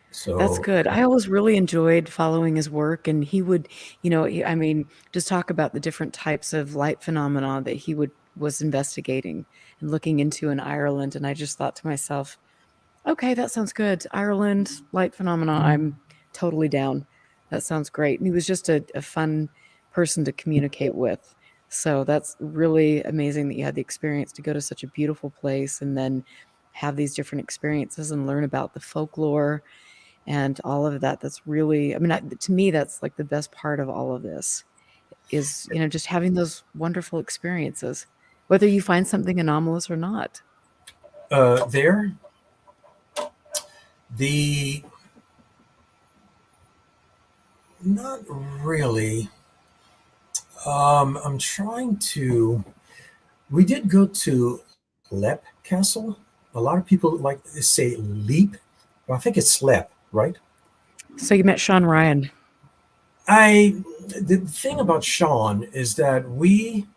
That's So good. I always really enjoyed following his work, and he would, I mean, just talk about the different types of light phenomena that he was investigating and looking into in Ireland. And I just thought to myself, okay, that sounds good. Ireland, light phenomena, I'm totally down. That sounds great. And he was just a fun person to communicate with. So that's really amazing that you had the experience to go to such a beautiful place and then have these different experiences and learn about the folklore and all of that. That's really, I mean, to me, that's like the best part of all of this is, just having those wonderful experiences, whether you find something anomalous or not. there, the not really. I'm trying to. We did go to Lep Castle. A lot of people like to say Leap, but I think it's Lep, right? So you met Sean Ryan. I the thing about Sean is that we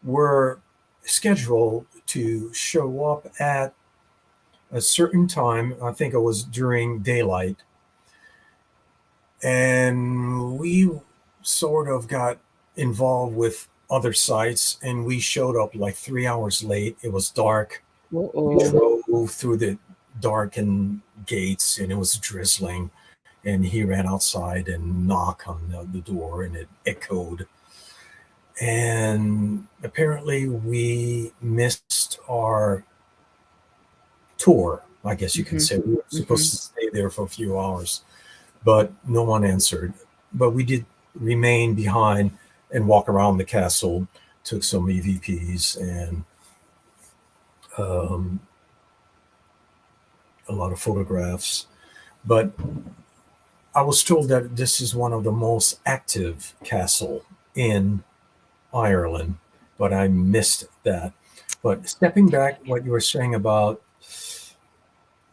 were scheduled to show up at a certain time. I think it was during daylight, and we sort of got involved with other sites, and we showed up like 3 hours late. It was dark. We Uh-oh. drove through the darkened gates, and it was drizzling. And he ran outside and knocked on the door, and it echoed. And apparently, we missed our tour. I guess you can Mm-hmm. say we were Mm-hmm. supposed to stay there for a few hours, but no one answered. But we did remain behind and walk around the castle, took some EVPs and um, a lot of photographs. But I was told that this is one of the most active castle in Ireland, but I missed that. But stepping back, what you were saying about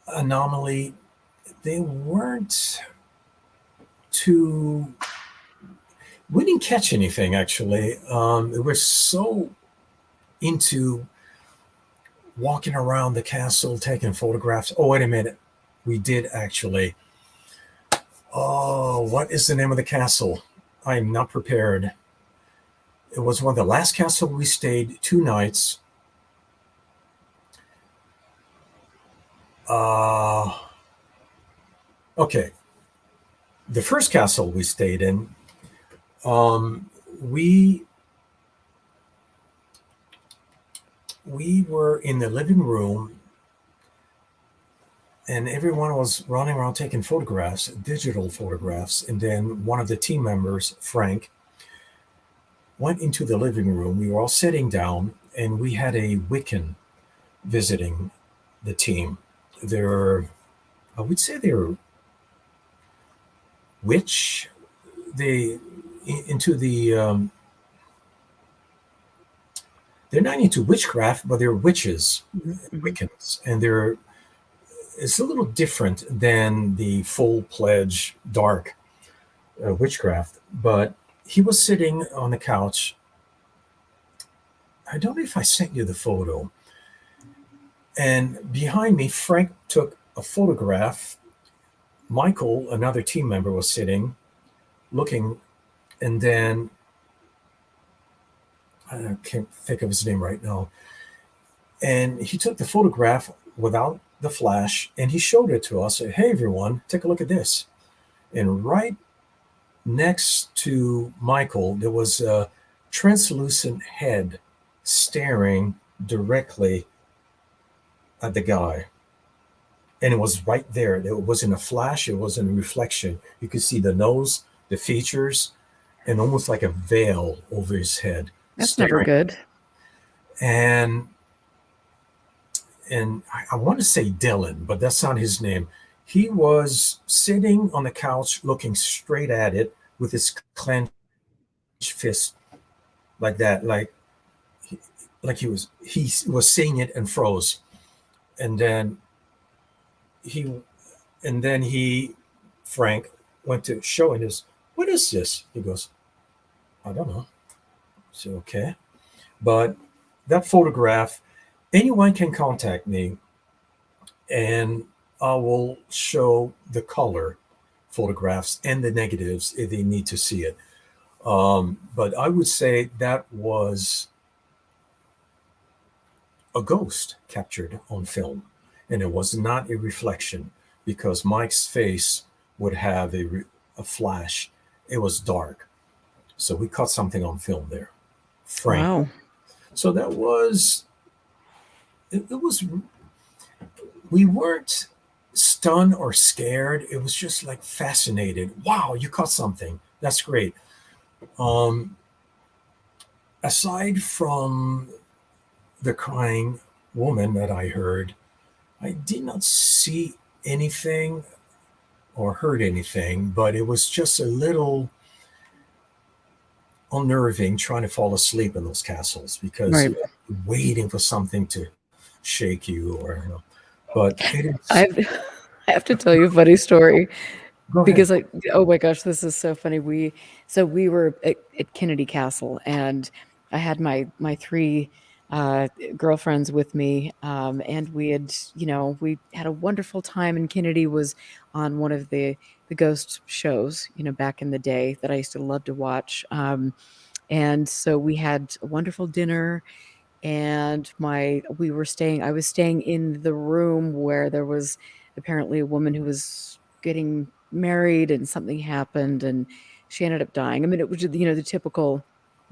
anomaly, they weren't too. We didn't catch anything actually. We're so into walking around the castle, taking photographs. Oh, wait a minute, we did actually. Oh, what is the name of the castle? I'm not prepared. It was one of the last castle we stayed 2 nights. Uh, okay. The first castle we stayed in, um, we we were in the living room, and everyone was running around taking photographs, digital photographs. And then one of the team members, Frank, went into the living room. We were all sitting down, and we had a Wiccan visiting the team. They're, I would say they're witch. They into the they're not into witchcraft, but they're witches, Mm-hmm. Wiccans, and they're it's a little different than the full pledge dark witchcraft. But he was sitting on the couch. I don't know if I sent you the photo. And behind me, Frank took a photograph. Michael, another team member, was sitting, looking, and then I can't think of his name right now. And he took the photograph without the flash, and he showed it to us. Said, "Hey, everyone, take a look at this." And right next to Michael, there was a translucent head staring directly at the guy. And it was right there. It wasn't a flash, it wasn't a reflection. You could see the nose, the features, and almost like a veil over his head That's never staring. good. And I want to say Dylan, but that's not his name. He was sitting on the couch looking straight at it with his clenched fist like that, like he was seeing it and froze. And then he and then he Frank went to show it his, what is this? He goes, I don't know. So okay. But that photograph, anyone can contact me, and I will show the color photographs and the negatives if they need to see it. But I would say that was a ghost captured on film, and it was not a reflection because Mike's face would have a flash. It was dark, so we caught something on film there. Frank. Wow. So that was it was we weren't stunned or scared. It was just like fascinated. Wow, you caught something. That's great. Um, Aside from the crying woman that I heard, I did not see anything or heard anything, but it was just a little unnerving trying to fall asleep in those castles because Right. you're waiting for something to shake you or but it is. I've I have to tell you a funny story Go ahead. because oh my gosh, this is so funny. We were at Kennedy Castle, and I had my three uh, girlfriends with me, and we had, we had a wonderful time. And Kennedy was on one of the ghost shows, back in the day that I used to love to watch. And so we had a wonderful dinner, and my we were staying I was staying in the room where there was apparently a woman who was getting married, and something happened, and she ended up dying. I mean, it was, the typical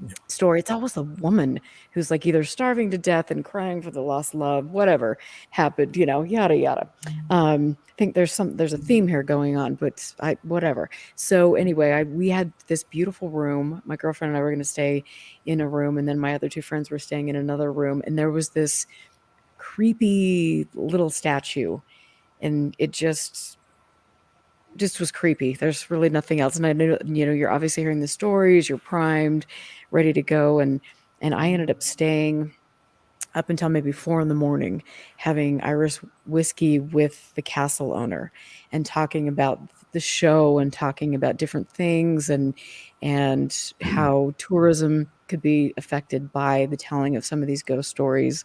Yeah. story. It's always a woman who's like either starving to death and crying for the lost love, whatever happened, yada yada. I think there's a theme here going on, but I whatever. So anyway, we had this beautiful room. My girlfriend and I were going to stay in a room, and then my other two friends were staying in another room, and there was this creepy little statue, and it just was creepy. There's really nothing else. And I know, you're obviously hearing the stories, you're primed, ready to go. And I ended up staying up until maybe 4 in the morning, having Irish whiskey with the castle owner, and talking about the show, and talking about different things, and how tourism could be affected by the telling of some of these ghost stories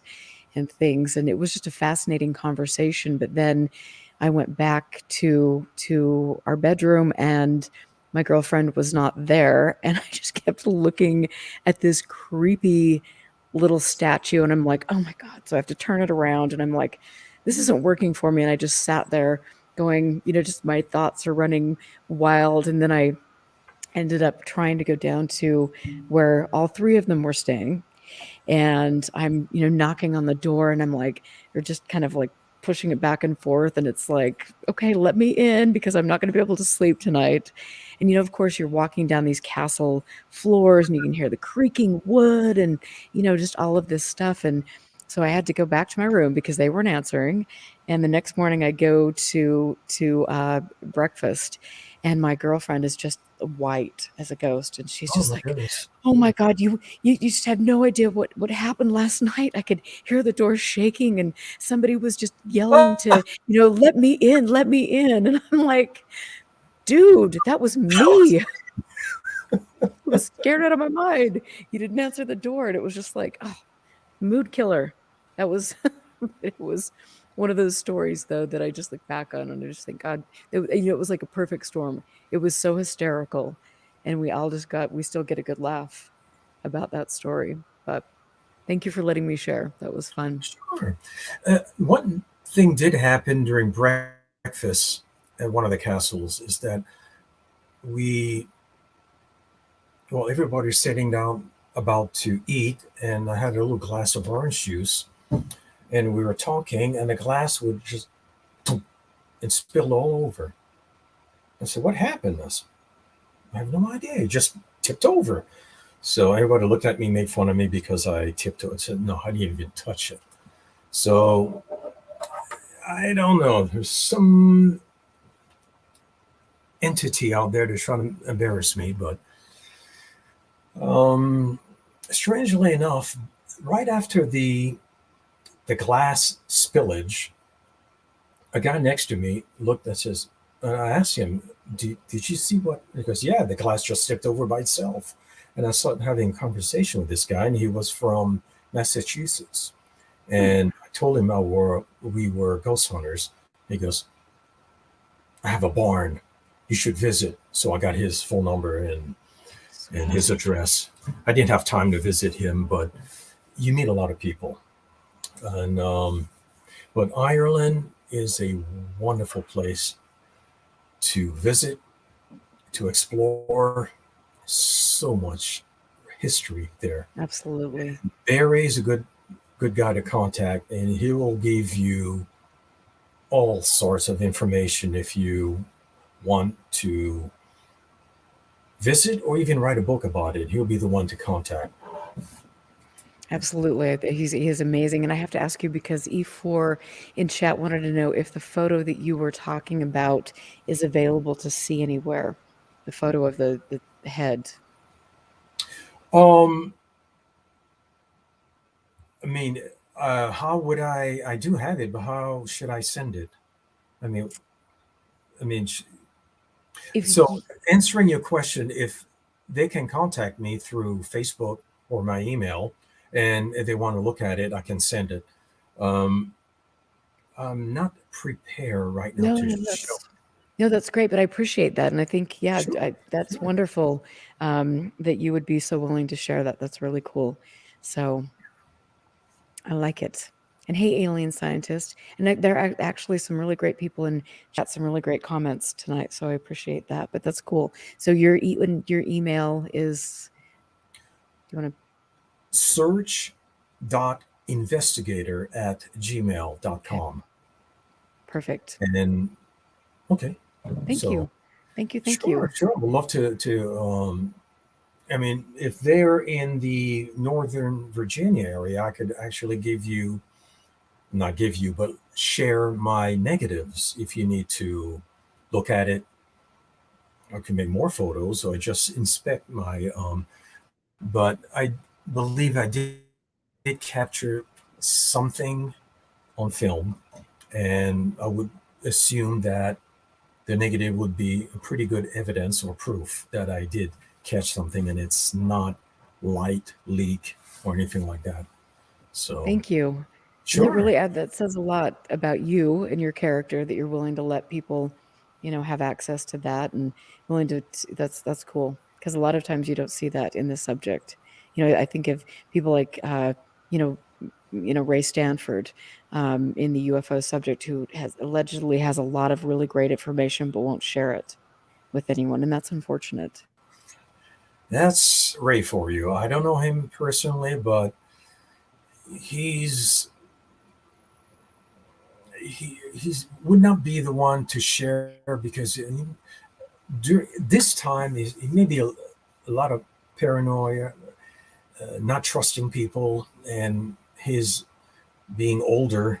and things. And it was just a fascinating conversation. But then I went back to our bedroom, and my girlfriend was not there, and I just kept looking at this creepy little statue, and I'm like, "Oh my god." So I have to turn it around, and I'm like, "This isn't working for me." And I just sat there going, just my thoughts are running wild. And then I ended up trying to go down to where all three of them were staying, and I'm, knocking on the door, and I'm like, they're just kind of like pushing it back and forth, and it's like, okay, let me in, because I'm not going to be able to sleep tonight. And of course, you're walking down these castle floors, and you can hear the creaking wood, and just all of this stuff. And so I had to go back to my room because they weren't answering. And the next morning I go to breakfast, and my girlfriend is just white as a ghost, and she's Oh just my like, goodness. "Oh my god, you just had no idea what happened last night. I could hear the door shaking, and somebody was just yelling to, Ah! let me in, let me in." And I'm like, "Dude, that was me." I was scared out of my mind. You didn't answer the door, and it was just like, oh, mood killer. That was it was one of those stories, though, that I just look back on, and I just think, God, it was like a perfect storm. It was so hysterical, and we still get a good laugh about that story. But thank you for letting me share. That was fun. Sure. One thing did happen during breakfast at one of the castles is that we, well, everybody's sitting down about to eat, and I had a little glass of orange juice, and we were talking, and the glass would just and spill all over. I said, "What happened?" I have no idea. It just tipped over. So everybody looked at me, made fun of me because I tiptoed and said, "No, I didn't even touch it." So I don't know. There's some entity out there that's trying to embarrass me, but um, strangely enough, right after the glass spillage, a guy next to me looked and says, I asked him, did you see what? He goes, "Yeah, the glass just tipped over by itself." And I started having a conversation with this guy, and he was from Massachusetts. Hmm. And I told him we were ghost hunters. He goes, "I have a barn. You should visit." So I got his phone number and his Sweet. address. I didn't have time to visit him, but you meet a lot of people. And but Ireland is a wonderful place to visit, to explore. So much history there. Absolutely. Barry's a good guy to contact, and he will give you all sorts of information if you want to visit or even write a book about it. He'll be the one to contact. Absolutely. He is amazing. And I have to ask you, because E4 in chat wanted to know if the photo that you were talking about is available to see anywhere. The photo of the head. Um, I mean, how would I do have it, but how should I send it? I mean, I mean, If so y- answering your question, if they can contact me through Facebook or my email, and if they want to look at it, I can send it. Um, I'm not prepared right now No, to no, show. that's great, but I appreciate that, and I think, yeah, Sure, that's sure. wonderful, that you would be so willing to share that. That's really cool. So I like it. And hey, alien scientist, and there are actually some really great people in chat, some really great comments tonight. So I appreciate that. But that's cool. So your email is. Do you want to? Search dot investigator at gmail dot Okay, com. perfect. And then, okay. Thank So, you, thank you, thank sure, you. sure. Would love to I mean, if they're in the Northern Virginia area, I could actually not give you, but share my negatives if you need to look at it. I can make more photos or just inspect my. But I believe I did capture something on film, and I would assume that the negative would be pretty good evidence or proof that I did catch something and it's not light leak or anything like that. So, Thank you. And sure. that says a lot about you and your character that you're willing to let people, have access to that and willing to that's cool. Because a lot of times you don't see that in this subject. I think of people like you know, Ray Stanford in the UFO subject who has allegedly has a lot of really great information but won't share it with anyone, and that's unfortunate. That's Ray for you. I don't know him personally, but he's he's would not be the one to share because during this time he may be a lot of paranoia, not trusting people, and his being older,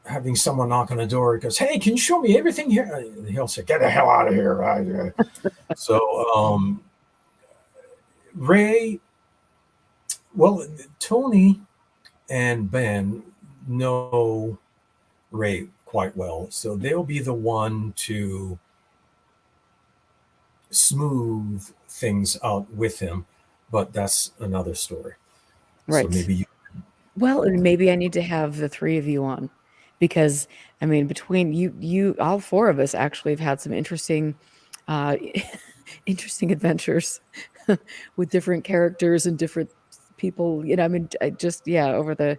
having someone knock on the door goes, "Hey, can you show me everything here?" And he'll say, "Get the hell out of here!" Right? So Ray, well, Tony and Ben know Ray quite well, so they'll be the one to smooth things out with him. But that's another story. So Right. maybe you. Well, and maybe I need to have the 3 of you on because, I mean, between all 4 of us actually have had some interesting, uh, interesting adventures with different characters and different people, I mean, I just yeah, over the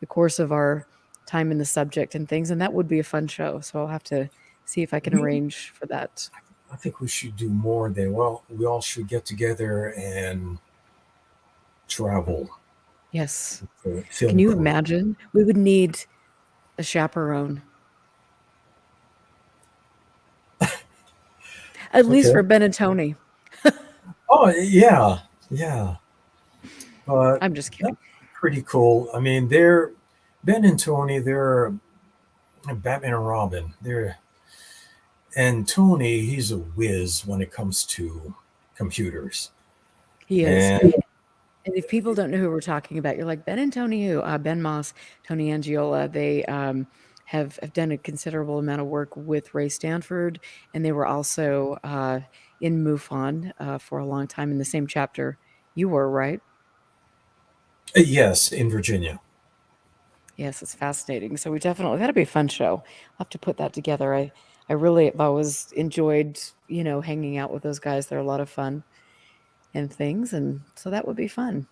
course of our time in the subject and things, and that would be a fun show, so I'll have to see if I can We, arrange for that. I think we should do more than well. We all should get together and travel Yes. for Can film you crew. imagine? We would need a chaperone, at least Okay. for Ben and Tony. Oh yeah, yeah. But I'm just that's kidding. pretty cool. I mean, they're Ben and Tony. They're Batman and Robin. They're and Tony. He's a whiz when it comes to computers. He is. And And if people don't know who we're talking about, you're like, "Ben and Tony who?" Ben Moss, Tony Angiola. They, have done a considerable amount of work with Ray Stanford, and they were also, in MUFON, for a long time in the same chapter you were, right? yes, in Virginia. Yes, it's fascinating. So we definitely that'll be a fun show. I'll have to put that together. I really have always enjoyed, hanging out with those guys. They're a lot of fun and things, and so that would be fun.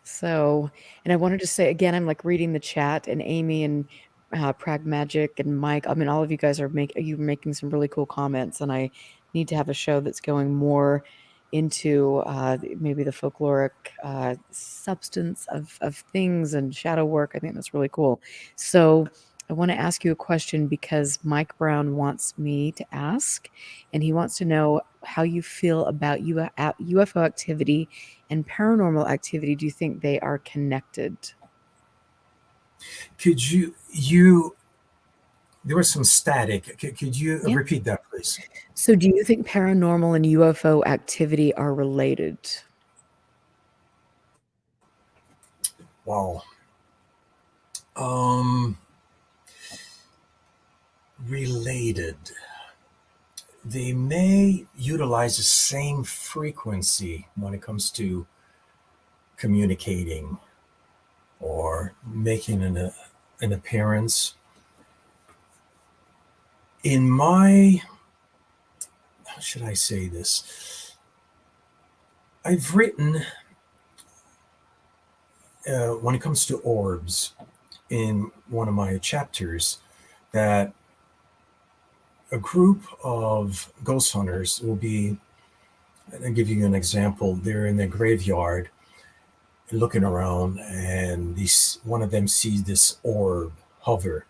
So, and I wanted to say again, I'm like reading the chat, and Amy and Pragmagic and Mike. I mean, all of you guys are making some really cool comments, and I need to have a show that's going more into maybe the folkloric substance of things and shadow work. I think that's really cool. So, I want to ask you a question because Mike Brown wants me to ask, and he wants to know how you feel about UFO activity and paranormal activity. Do you think they are connected? Could you there was some static. Could you Yeah. repeat that, please? So do you think paranormal and UFO activity are related? Wow. Um, related. They may utilize the same frequency when it comes to communicating. or making an appearance. In my, how should I say this? I've written, when it comes to orbs, in one of my chapters, that a group of ghost hunters will be, I'll give you an example. They're in the graveyard looking around, and one of them sees this orb hover,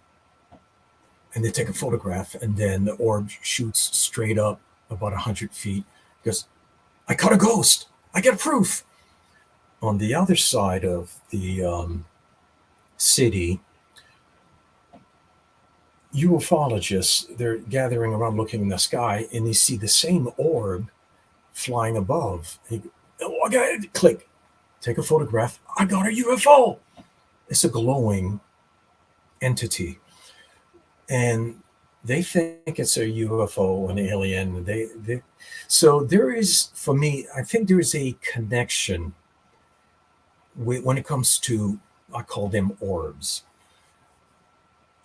and they take a photograph, and then the orb shoots straight up about 100 feet. Goes, I caught a ghost. I got proof. On the other side of the city, ufologists, they're gathering around looking in the sky, and they see the same orb flying above. Oh, I got it. Click. Take a photograph. I got a UFO. It's a glowing entity. And they think it's a UFO, an alien. So there is, for me, I think there is a connection when it comes to, I call them orbs.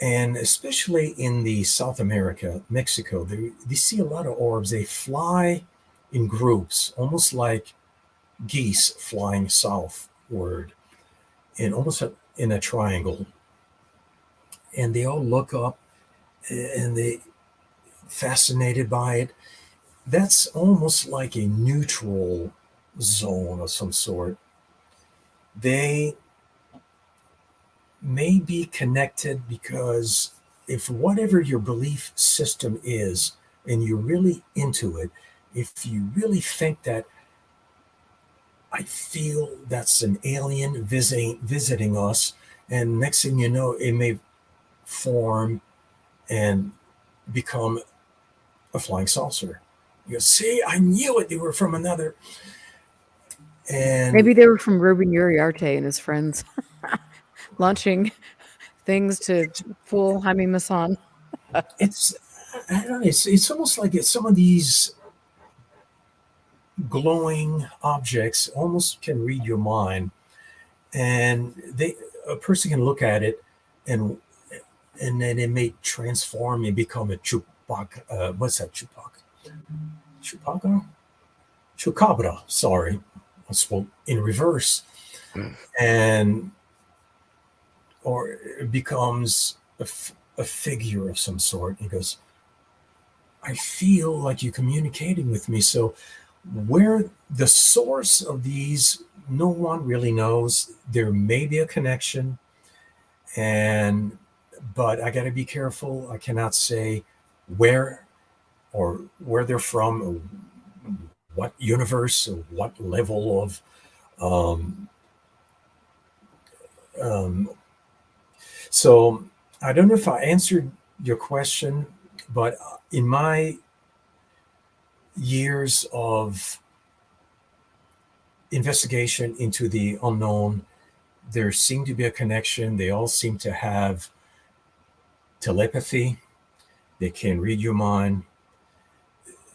And especially in the South America, Mexico, they see a lot of orbs. They fly in groups, almost like geese flying southward, in almost in a triangle. And they all look up, and they fascinated by it. That's almost like a neutral zone of some sort. They may be connected because if whatever your belief system is, and you're really into it, if you really think that I feel that's an alien visiting us, and next thing you know, it may form and become a flying saucer. You go, see, I knew it. They were from another. And Maybe they were from Ruben Uriarte and his friends launching things to fool Jaime Maussan. it's, I don't know, it's almost like some of these glowing objects almost can read your mind, and a person can look at it, and then it may transform and become a chupac. What's that, chupac? Chupaca? Chupacabra. Sorry, I spoke in reverse, and or it becomes a figure of some sort. He goes, I feel like you're communicating with me. So, where the source of these, no one really knows. There may be a connection, and but I got to be careful. I cannot say where where they're from, or what universe, or what level of um, um, so I don't know if I answered your question, but in my years of investigation into the unknown, there seemed to be a connection. They all seem to have telepathy. They can read your mind.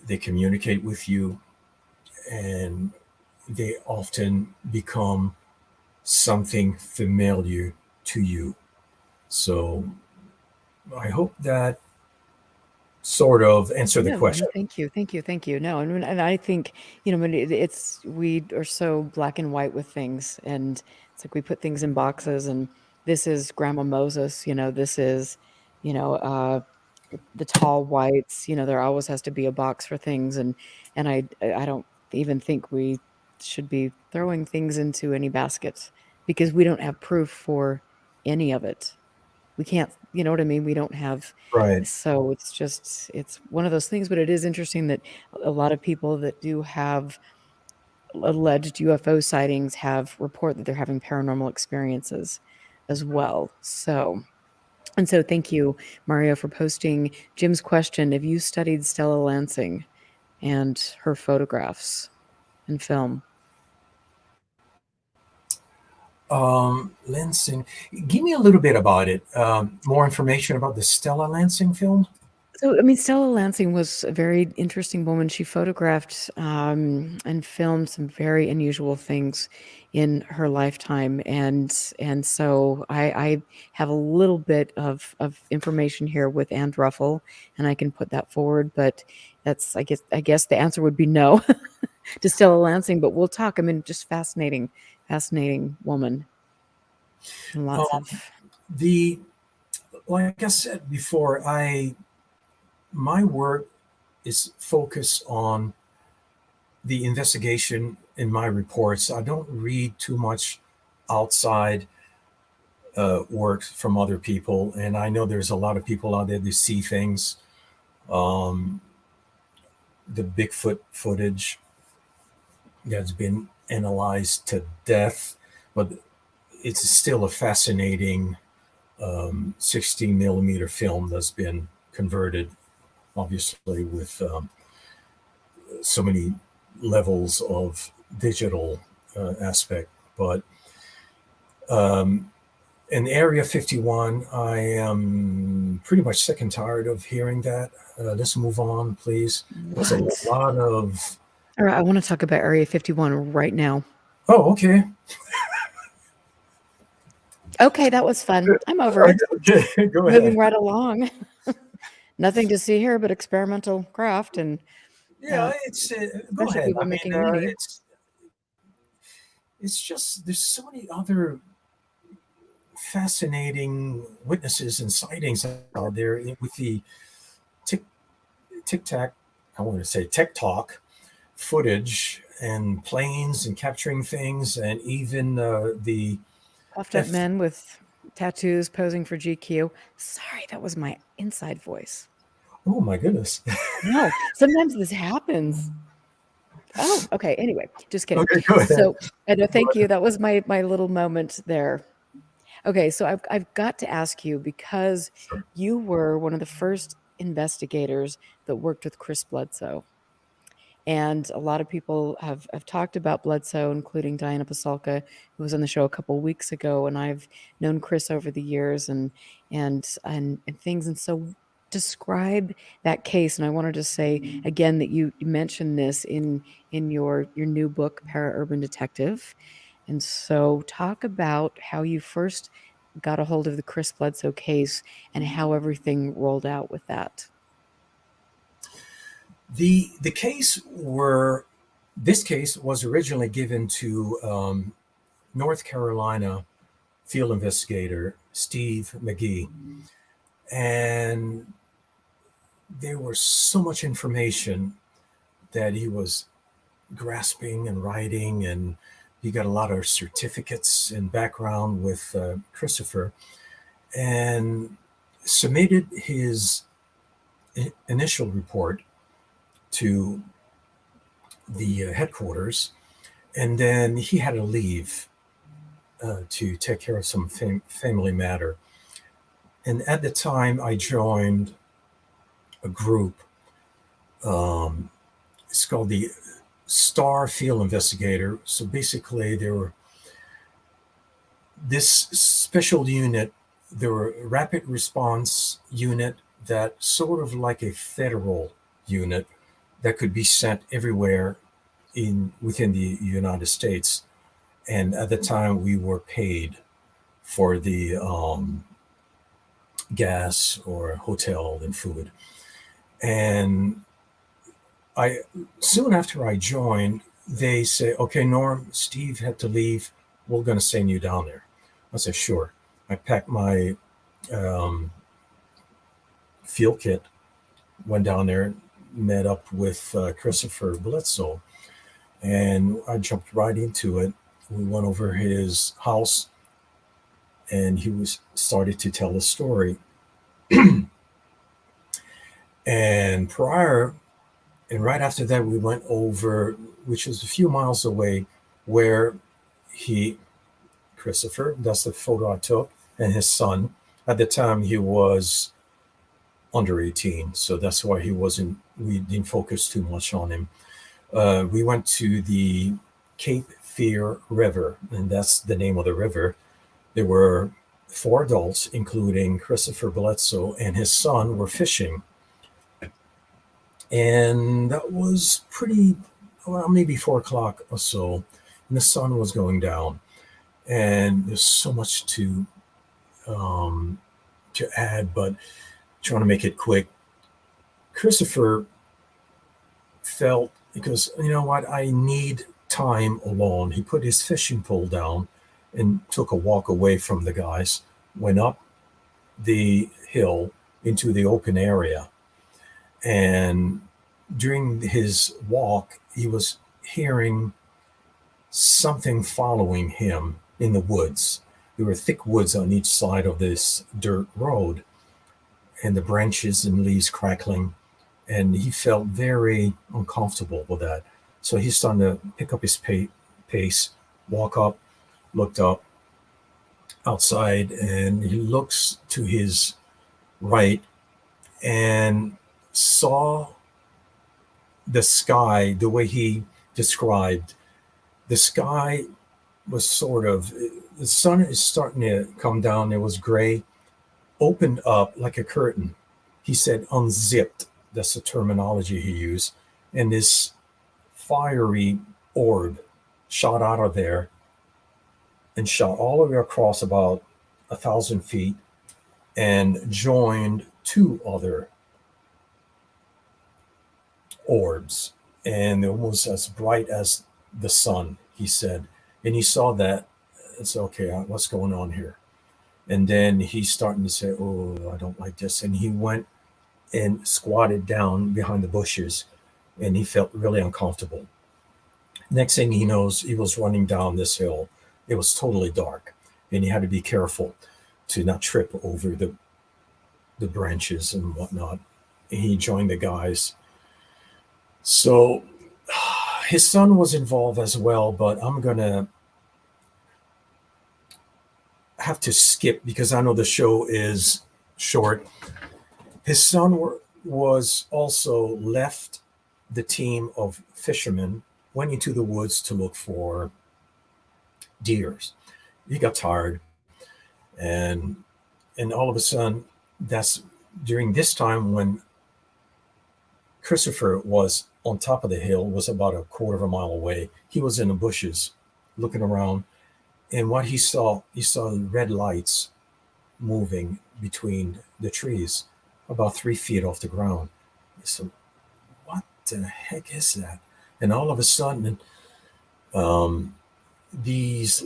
They communicate with you, and they often become something familiar to you. So I hope that sort of answer the No, no, question. thank you, thank you, thank you. No, and I think, when it's we are so black and white with things, and it's like we put things in boxes, and this is Grandma Moses, this is, you know, uh, the tall whites, there always has to be a box for things, and I don't even think we should be throwing things into any baskets because we don't have proof for any of it. We can't, you know what I mean? We don't have, Right. so it's one of those things, but it is interesting that a lot of people that do have alleged UFO sightings have report that they're having paranormal experiences as well. So thank you, Mario, for posting Jim's question. Have you studied Stella Lansing and her photographs and film? Lansing. Give me a little bit about it. More information about the Stella Lansing film. So, I mean, Stella Lansing was a very interesting woman. She photographed and filmed some very unusual things in her lifetime, and so I have a little bit of information here with Anne Ruffle, and I can put that forward. But that's I guess the answer would be no to Stella Lansing. But we'll talk. I mean, just fascinating woman, and lots Um, of the like I said before, I my work is focused on the investigation in my reports. I don't read too much outside work from other people, and I know there's a lot of people out there that see things. Um, the Bigfoot footage that's been analyzed to death, but it's still a fascinating 16 millimeter film that's been converted, obviously, with so many levels of digital aspect. But um, in Area 51, I am pretty much sick and tired of hearing that. Let's move on, please. There's a what? lot of. All right, I want to talk about Area 51 right now. Oh, okay. Okay, that was fun. I'm over it. Okay, go Moving ahead. right along. Nothing to see here but experimental craft and Yeah, a it's go bunch of ahead. people I mean, making money. it's just there's so many other fascinating witnesses and sightings out there with the tic tic tac. I want to say TikTok footage and planes and capturing things, and even the Puffed up F. men with tattoos posing for GQ. Sorry, that was my inside voice. Oh my goodness. No, sometimes this happens. Oh, okay. Anyway, just kidding. Okay, go ahead. So, I know, thank you. That was my little moment there. Okay, so I've got to ask you because Sure. you were one of the first investigators that worked with Chris Bledsoe. And a lot of people have talked about Bledsoe, including Diana Pasulka, who was on the show a couple weeks ago. And I've known Chris over the years and things. And so describe that case. And I wanted to say again that you mentioned this in your new book, Para Urban Detective. And so talk about how you first got a hold of the Chris Bledsoe case and how everything rolled out with that. The case were this case was originally given to North Carolina field investigator Steve McGee, and there was so much information that he was grasping and writing, and he got a lot of certificates and background with Christopher, and submitted his initial report to the headquarters, and then he had to leave to take care of some family matter. And at the time, I joined a group. Um, it's called the Star Field Investigator. So basically, there were this special unit. There were a rapid response unit that sort of like a federal unit that could be sent everywhere in within the United States. And at the time, we were paid for the gas or hotel and food. And I soon after I joined, they say, "Okay, Norm, Steve had to leave. We're going to send you down there." I said, "Sure." I packed my um, field kit, went down there, met up with Christopher Bledsoe, and I jumped right into it. We went over his house, and he was started to tell a story. And prior and right after that, we went over, which is a few miles away, where he, Christopher, that's the photo I took, and his son. At the time, he was under 18, so that's why we didn't focus too much on him. We went to the Cape Fear River, and that's the name of the river. There were four adults, including Christopher Bledsoe and his son, were fishing. And that was pretty, well, maybe 4 o'clock or so. And the sun was going down. And there's so much um, to add, but trying to make it quick. Christopher felt, because, you know what, I need time alone. He put his fishing pole down and took a walk away from the guys, went up the hill into the open area. And during his walk, he was hearing something following him in the woods. There were thick woods on each side of this dirt road, and the branches and leaves crackling. And he felt very uncomfortable with that. So he's starting to pick up his pace, walk up, looked up outside, and he looks to his right and saw the sky the way he described. The sky was sort of, the sun is starting to come down. It was gray, opened up like a curtain. He said unzipped. That's the terminology he used. And this fiery orb shot out of there and shot all the way across about 1,000 feet and joined two other orbs. And they're almost as bright as the sun, he said. And he saw that. It's okay, what's going on here? And then he's starting to say, oh, I don't like this. And he went and squatted down behind the bushes, and he felt really uncomfortable. Next thing he knows, he was running down this hill. It was totally dark, and he had to be careful to not trip over the branches and whatnot. And he joined the guys. So his son was involved as well, but I'm going to have to skip because I know the show is short. His son was also left the team of fishermen, went into the woods to look for deers. He got tired, and all of a sudden, that's during this time when Christopher was on top of the hill, was about a quarter of a mile away. He was in the bushes looking around, and what he saw red lights moving between the trees about 3 feet off the ground. He said, what the heck is that? And all of a sudden, these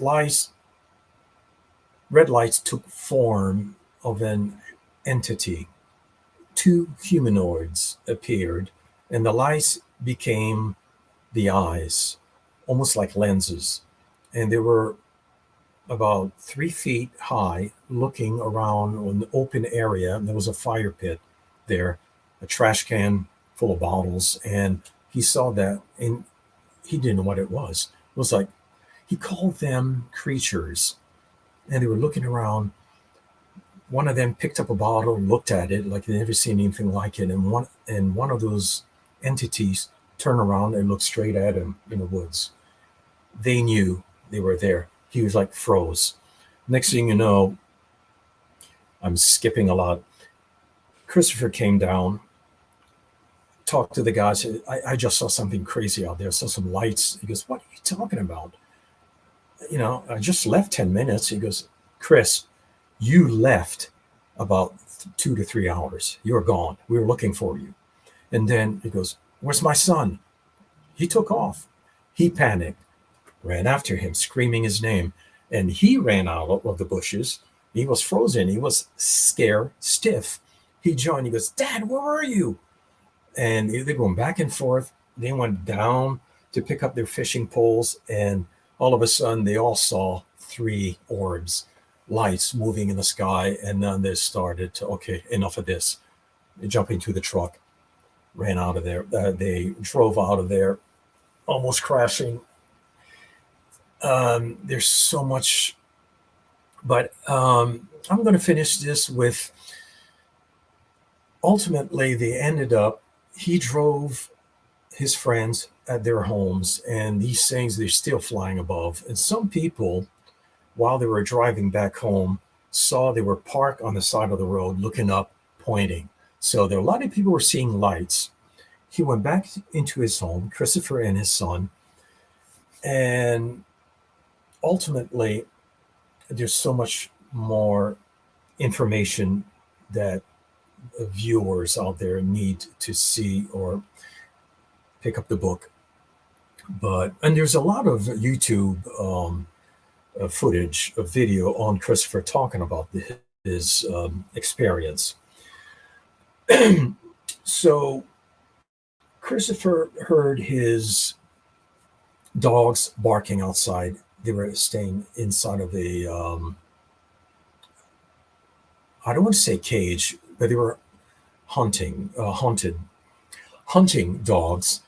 red lights took form of an entity. Two humanoids appeared, and the lights became the eyes, almost like lenses. And they were about 3 feet high, looking around an open area. And there was a fire pit there, a trash can full of bottles. And he saw that, and he didn't know what it was. It was like, he called them creatures, and they were looking around. One of them picked up a bottle, looked at it like they'd never seen anything like it, and one of those entities turned around and looked straight at him in the woods. They knew they were there. He was like froze. Next thing you know, I'm skipping a lot. Christopher came down, talked to the guy, said, I just saw something crazy out there. Saw some lights. He goes, what are you talking about? I just left 10 minutes. He goes, Chris, you left about 2 to 3 hours. You were gone. We were looking for you. And then he goes, where's my son? He took off. He panicked, ran after him, screaming his name. And he ran out of the bushes. He was frozen. He was scared, stiff. He joined. He goes, Dad, where are you? And they're going back and forth. They went down to pick up their fishing poles. And all of a sudden, they all saw 3 orbs, lights moving in the sky. And then they started to, okay, enough of this. They jumped into the truck, ran out of there. They drove out of there, almost crashing. There's so much, but I'm going to finish this with, ultimately, he drove his friends at their homes, and these things, they're still flying above. And some people, while they were driving back home, saw they were parked on the side of the road, looking up, pointing. So there, a lot of people were seeing lights. he went back into his home, Christopher and his son, and ultimately, there's so much more information that viewers out there need to see or pick up the book. And there's a lot of YouTube footage, of video on Christopher talking about his experience. So Christopher heard his dogs barking outside. They were staying inside of a, I don't want to say cage, but they were hunting dogs,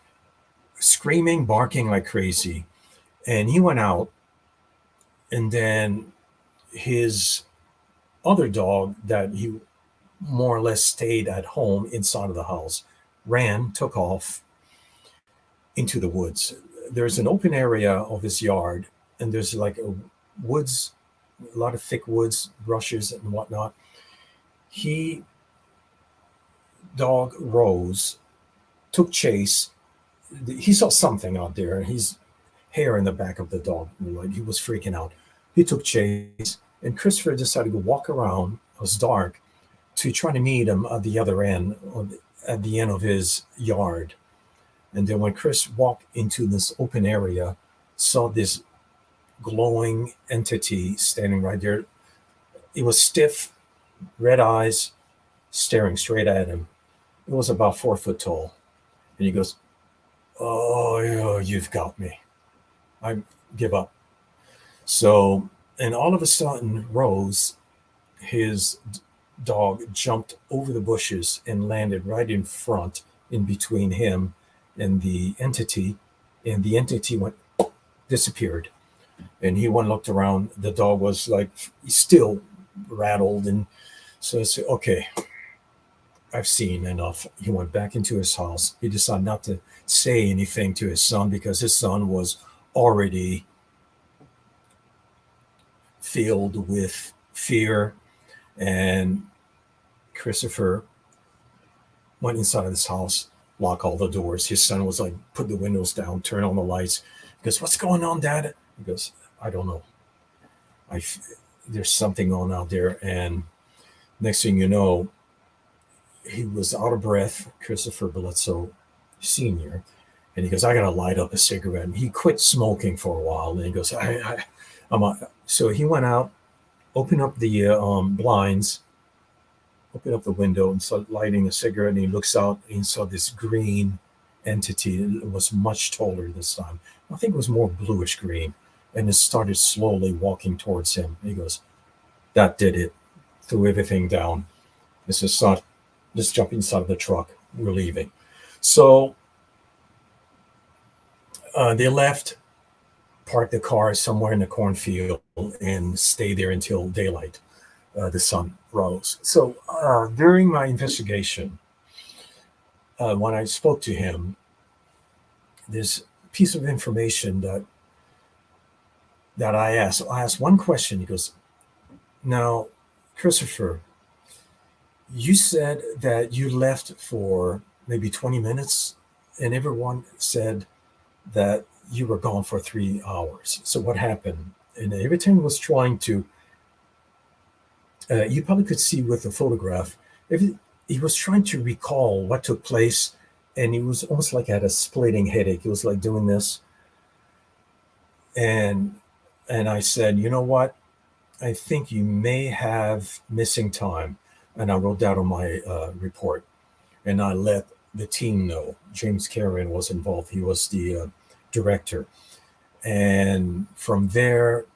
screaming, barking like crazy. And he went out, and then his other dog that he more or less stayed at home inside of the house took off into the woods. There's an open area of his yard, and there's like woods, a lot of thick woods, brushes, and whatnot. Dog Rose took chase. He saw something out there. His hair in the back of the dog, like he was freaking out. He took chase, and Christopher decided to walk around. It was dark, to try to meet him at the other end, at the end of his yard. And then when Chris walked into this open area, saw this glowing entity standing right there. It was stiff, red eyes, staring straight at him. It was about 4 foot tall. And he goes, "Oh, yeah, you've got me. I give up." So, and all of a sudden, Rose, his dog, jumped over the bushes and landed right in front, in between him and the entity. And the entity disappeared. And he went and looked around. The dog was like still rattled. And so I said, "Okay, I've seen enough." He went back into his house. He decided not to say anything to his son, because his son was already filled with fear. And Christopher went inside of his house, locked all the doors. His son was like, "Put the windows down, turn on the lights." He goes, "What's going on, Dad?" He goes, "I don't know. There's something on out there." And next thing you know, he was out of breath, Christopher Bledsoe Sr. And he goes, "I got to light up a cigarette." And he quit smoking for a while. And he goes, So he went out, opened up the blinds, opened up the window, and started lighting a cigarette. And he looks out, and he saw this green entity. It was much taller this time. I think it was more bluish green. And it started slowly walking towards him. And he goes, "That did it." Threw everything down. This is not, just jump inside of the truck. We're leaving. So they left, parked the car somewhere in the cornfield, and stayed there until daylight. The sun rose. So during my investigation, when I spoke to him, this piece of information that I asked one question. He goes, "Now, Christopher, you said that you left for maybe 20 minutes, and everyone said that you were gone for 3 hours. So what happened?" And every time he was trying to, you probably could see with the photograph, he was trying to recall what took place, and he was almost like had a splitting headache. He was like doing this. And I said, "You know what? I think you may have missing time." And I wrote that on my report. And I let the team know. James Karen was involved. He was the director. And from there,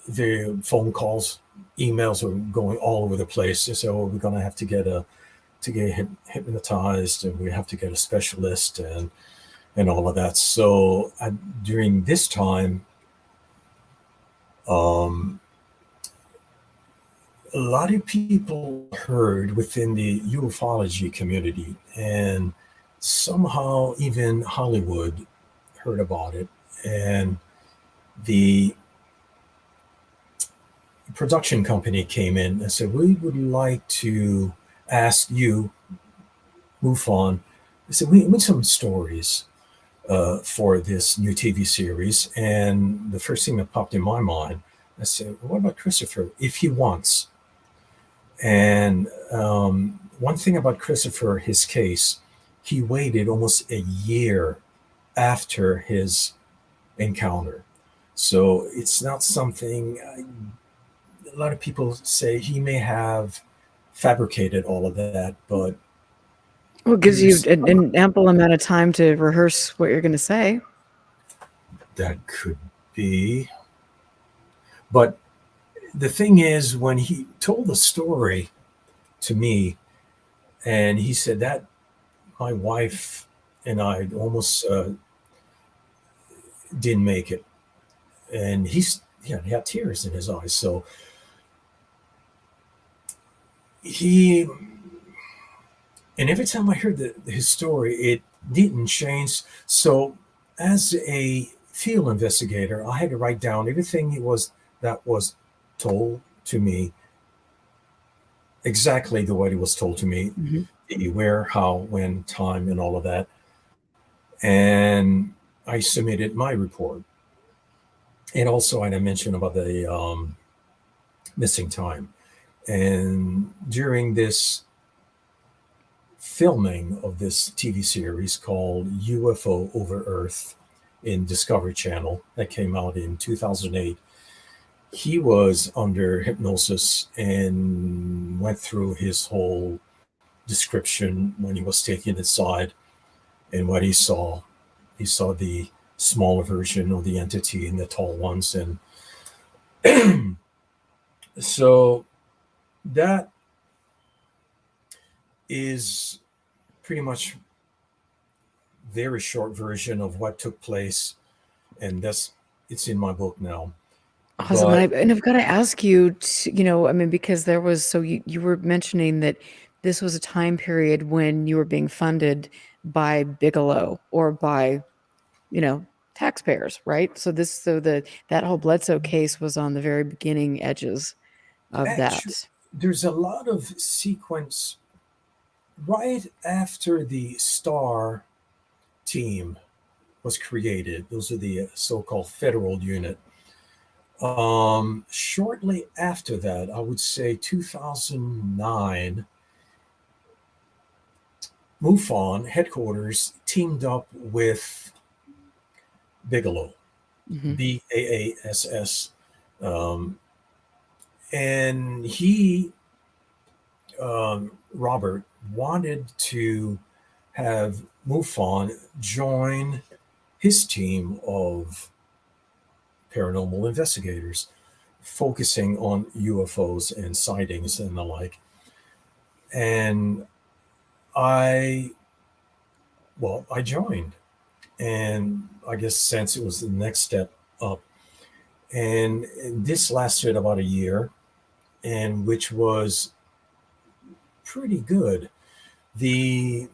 the phone calls, emails were going all over the place. They said, "Oh, we're going to have to get hypnotized, and we have to get a specialist," and all of that. So during this time, a lot of people heard within the ufology community, and somehow even Hollywood heard about it. And the production company came in and said, "We would like to ask you, MUFON, So we need some stories for this new TV series. And the first thing that popped in my mind, I said, what about Christopher if he wants? And one thing about Christopher, his case, he waited almost a year after his encounter. So it's not something, a lot of people say he may have fabricated all of that, but Well, it gives you there's an ample amount of time to rehearse what you're going to say. that could be. But the thing is, when he told the story to me, and he said that my wife and I almost didn't make it, and he had tears in his eyes. So he, and every time I heard his story, it didn't change. So as a field investigator, I had to write down everything it was that was told to me exactly the way it was told to me, Hmm. the where, how, when, time, and all of that. And I submitted my report. And also, I mentioned about the missing time. And during this filming of this TV series called UFO Over Earth in Discovery Channel that came out in 2008, he was under hypnosis and went through his whole description when he was taken inside and what he saw. He saw the smaller version of the entity and the tall ones. And so that is pretty much very short version of what took place, and it's in my book now. Awesome. But And I've got to ask you, I mean, because there was, so you were mentioning that this was a time period when you were being funded by Bigelow or by, you know, taxpayers, right? So that whole Bledsoe case was on the very beginning edges of actually, that. there's a lot of sequence right after the Star team was created. Those are the so-called federal unit. Shortly after that, I would say 2009, MUFON headquarters teamed up with Bigelow, Hmm. BAASS, um, and he, Robert, wanted to have MUFON join his team of paranormal investigators focusing on UFOs and sightings and the like. And I, I joined. And I guess since it was the next step up, and this lasted about a year, and which was pretty good. The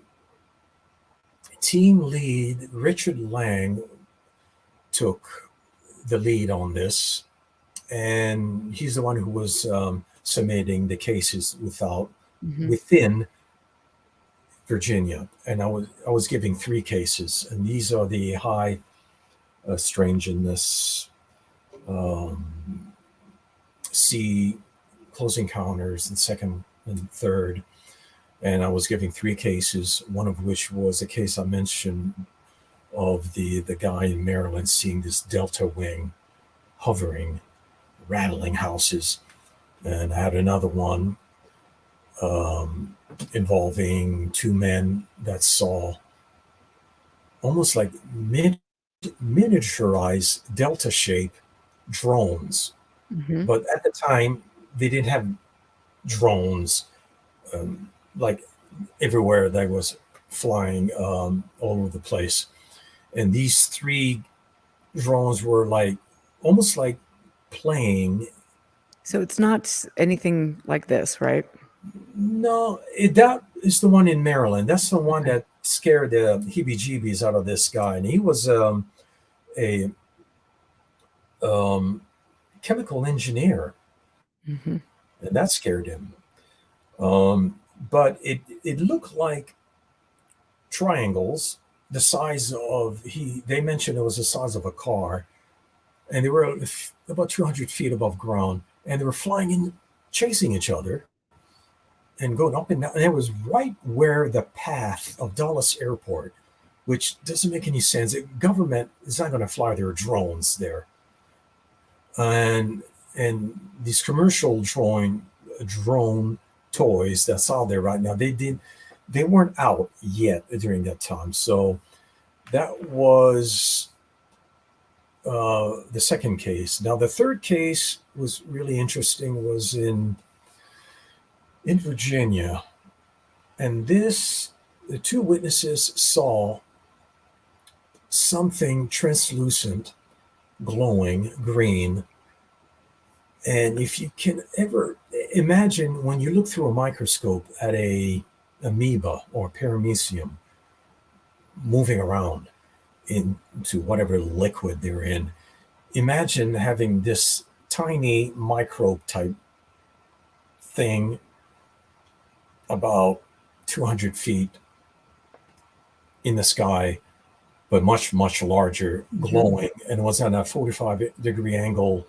team lead, Richard Lang, took the lead on this, and he's the one who was submitting the cases Hmm. within Virginia, and I was giving three cases, and these are the high strangeness, um, C close encounters, and second and third, and I was giving three cases, one of which was a case I mentioned of the guy in Maryland seeing this delta wing hovering, rattling houses, and I had another one um, involving two men that saw almost like miniaturized delta shape drones. Hmm. But at the time, they didn't have drones like everywhere that was flying all over the place. And these three drones were like almost like playing. So it's not anything like this, right? No, that is the one in Maryland. That's the one Okay. that scared the heebie-jeebies out of this guy, and he was a um, chemical engineer, Hmm. and that scared him. Um, but it looked like triangles the size of they mentioned it was the size of a car, and they were about 200 feet above ground, and they were flying in, chasing each other and going up and down. And it was right where the path of Dulles Airport, which doesn't make any sense. The government is not going to fly their drones there, and these commercial drone toys that's out there right now, they weren't out yet during that time. So that was the second case. Now the third case was really interesting. Was in Virginia, and the two witnesses saw something translucent, glowing green. And if you can ever imagine when you look through a microscope at a amoeba or paramecium moving around into whatever liquid they're in, imagine having this tiny microbe type thing about 200 feet in the sky, but much, much larger, glowing, and was at a 45-degree angle,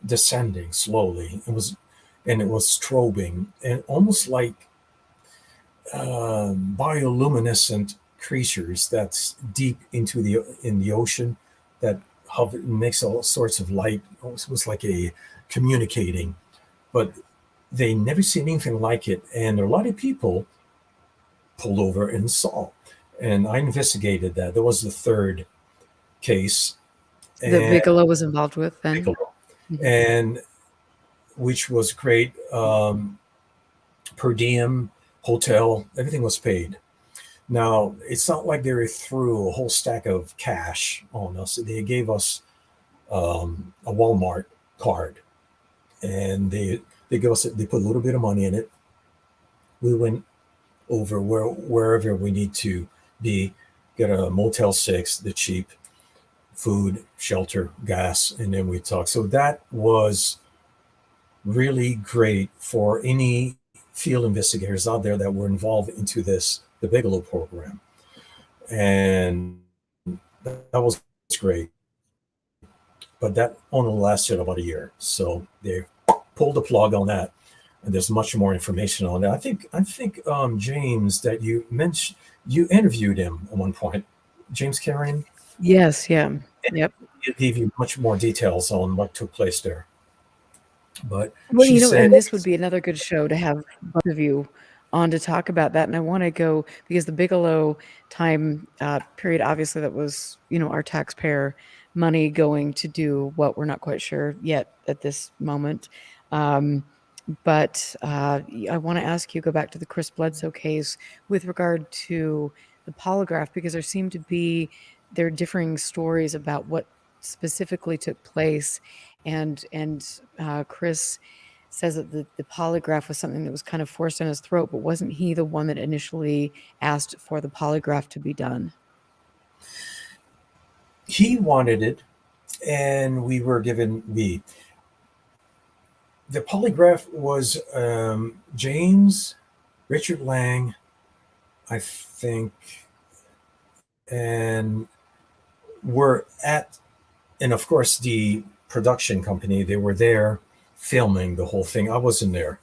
descending slowly. It was strobing, and almost like bioluminescent creatures that's deep into the ocean that makes all sorts of light. It was like a communicating, but they never seen anything like it. And a lot of people pulled over and saw. And I investigated that. There was the third case. That Bigelow was involved with then? Bigelow, and which was great. Per diem, hotel, everything was paid. Now, it's not like they threw a whole stack of cash on us. They gave us a Walmart card, and they put a little bit of money in it. We went over wherever we need to be, get a Motel 6, the cheap food, shelter, gas, and then we talk. So that was really great for any field investigators out there that were involved into the Bigelow program. And that was great. But that only lasted about a year. So they pulled the plug on that. And there's much more information on that. I think James, that you mentioned, you interviewed him at one point, James Carrion. Yes, yeah, yep. He gave you much more details on what took place there. But well, and this would be another good show to have both of you on to talk about that. And I want to go, because the Bigelow time period, obviously that was, our taxpayer money going to do what we're not quite sure yet at this moment. But I want to ask you, go back to the Chris Bledsoe case with regard to the polygraph, because there are differing stories about what specifically took place. And Chris says that the polygraph was something that was kind of forced down his throat, but wasn't he the one that initially asked for the polygraph to be done? He wanted it, and we were given the polygraph was James, Richard Lang, I think, and and of course the production company, they were there filming the whole thing. I wasn't there.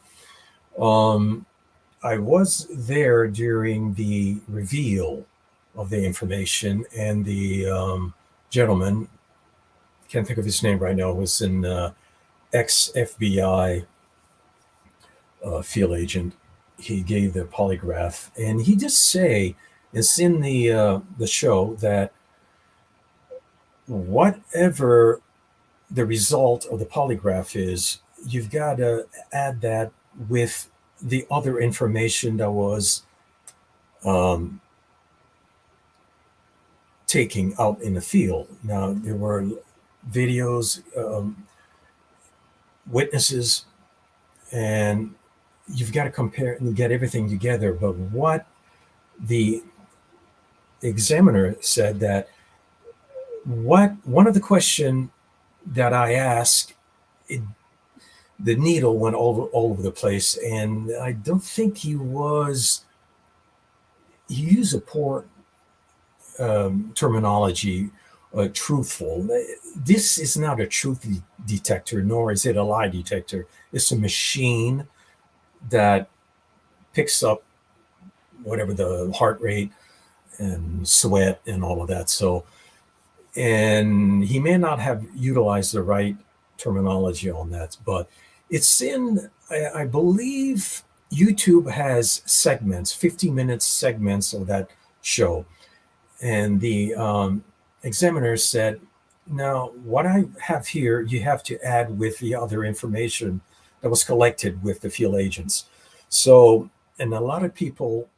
I was there during the reveal of the information, and the gentleman, can't think of his name right now, was an ex-FBI field agent. He gave the polygraph, and he did say, it's in the show, that whatever the result of the polygraph is, you've got to add that with the other information that was taking out in the field. Now, there were videos, witnesses, and you've got to compare and get everything together. But what the examiner said, that one of the questions that I asked, the needle went all over the place, and I don't think he was he used a poor terminology, truthful. This is not a truth detector, nor is it a lie detector. It's a machine that picks up whatever the heart rate and sweat and all of that. So, and he may not have utilized the right terminology on that, but it's in, I believe, YouTube has segments, 50-minute segments of that show. And the examiner said, now, what I have here, you have to add with the other information that was collected with the field agents. So, and a lot of people,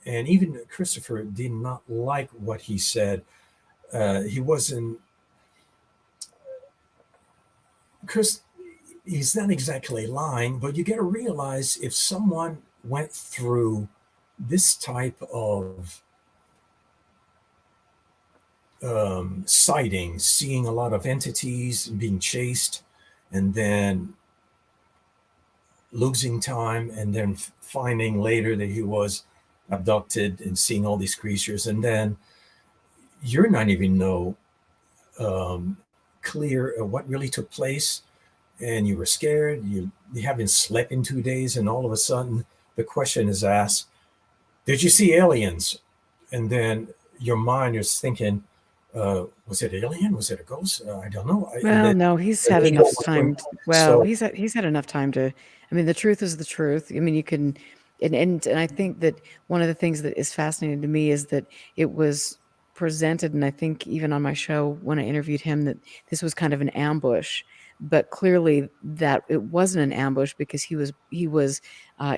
and even Christopher, did not like what he said. He wasn't, Chris, he's not exactly lying, but you got to realize if someone went through this type of sightings, seeing a lot of entities being chased, and then losing time, and then finding later that he was abducted and seeing all these creatures, and then you're not even know um, clear what really took place, and you were scared. You haven't slept in 2 days, and all of a sudden the question is asked, "Did you see aliens?" And then your mind is thinking, was it alien? Was it a ghost? I don't know. And Well, then no, he's the had ego enough was going time. on. Well, So, he's had enough time to. I mean, the truth is the truth. I mean, you can, and I think that one of the things that is fascinating to me is that it was presented, and I think even on my show when I interviewed him, that this was kind of an ambush, but clearly that it wasn't an ambush because he was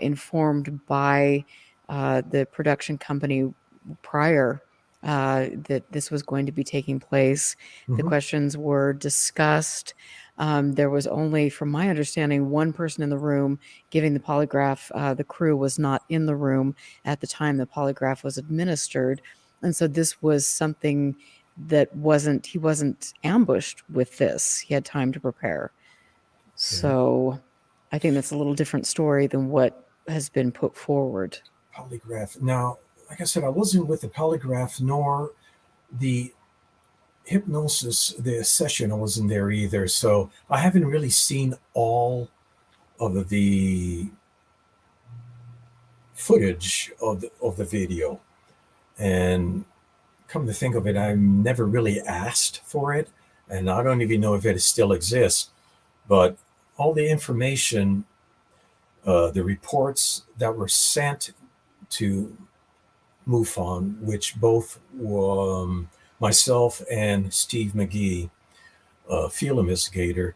informed by the production company prior that this was going to be taking place. The mhm, questions were discussed. There was only, from my understanding, one person in the room giving the polygraph. The crew was not in the room at the time the polygraph was administered. And so this was something that he wasn't ambushed with this. He had time to prepare. okay. So I think that's a little different story than what has been put forward. Polygraph. Now, like I said, I wasn't with the polygraph nor the hypnosis, the session. I wasn't there either. So I haven't really seen all of the footage of the video. And come to think of it, I've never really asked for it. And I don't even know if it still exists. But all the information, the reports that were sent to MUFON, which both myself and Steve McGee, field investigator,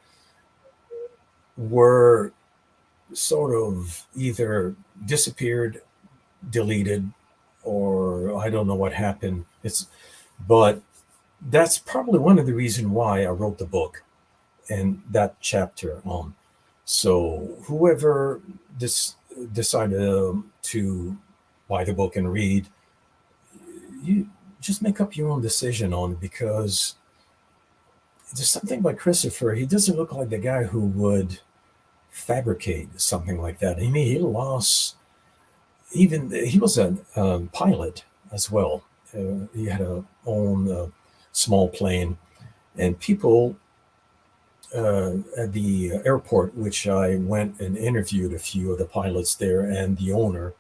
were sort of either disappeared, deleted, or I don't know what happened. But that's probably one of the reasons why I wrote the book and that chapter on. So whoever decided to buy the book and read, you just make up your own decision on it, because there's something about Christopher. He doesn't look like the guy who would fabricate something like that. I mean, he lost, even he was a pilot as well. He had a own small plane, and people at the airport, which I went and interviewed a few of the pilots there and the owner,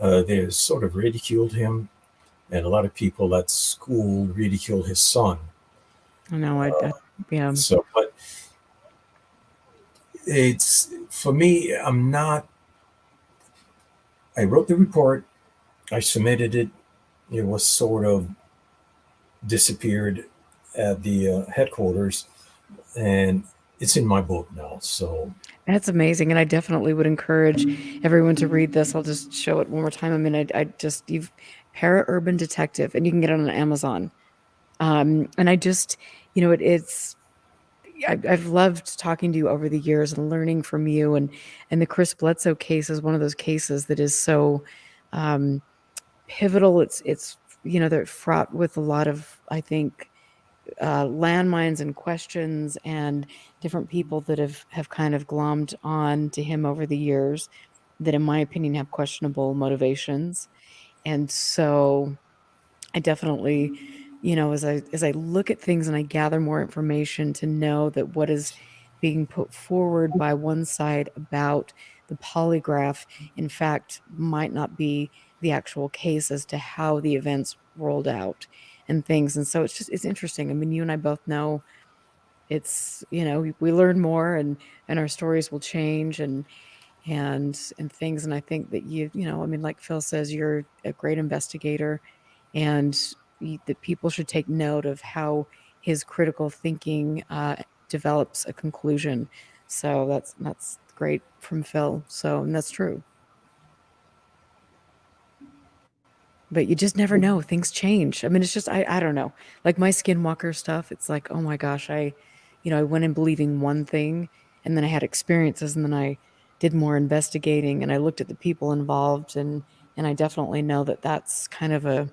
they sort of ridiculed him, and a lot of people at school ridiculed his son. I know. Yeah. So, but it's for me. I'm not. I wrote the report. I submitted it. It was sort of disappeared at the headquarters, and it's in my book now. So, That's amazing, and I definitely would encourage everyone to read this. I'll just show it one more time. I mean, I just you've Para-Urban Detective, and you can get it on Amazon. And I just, it's I've loved talking to you over the years and learning from you, and the Chris Bledsoe case is one of those cases that is so um, pivotal. It's they're fraught with a lot of, I think, landmines and questions and different people that have kind of glommed on to him over the years that in my opinion have questionable motivations, And so I definitely, as I look at things and I gather more information to know that what is being put forward by one side about the polygraph, in fact, might not be the actual case as to how the events rolled out and things. And so it's interesting. I mean, you and I both know it's, we learn more, and our stories will change, and things. And I think that I mean, like Phil says, you're a great investigator, and that people should take note of how his critical thinking develops a conclusion. So that's great from Phil. So, and that's true. But you just never know. Things change. I mean, it's just I don't know. Like my skinwalker stuff, it's like, oh my gosh, I went in believing one thing, and then I had experiences, and then I did more investigating, and I looked at the people involved, and I definitely know that that's kind of a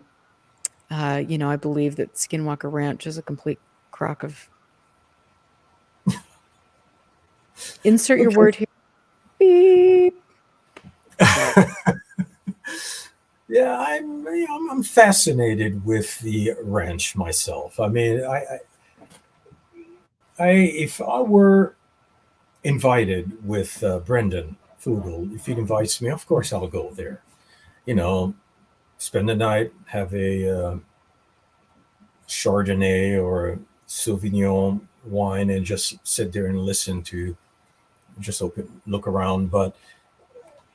I believe that Skinwalker Ranch is a complete crock of insert your Okay. word here. Beep. So Yeah, I'm fascinated with the ranch myself. I mean, if I were invited with Brendan Foodle, if he invites me, of course I'll go there. You know, spend the night, have a Chardonnay or a Sauvignon wine, and just sit there and listen to just look around. But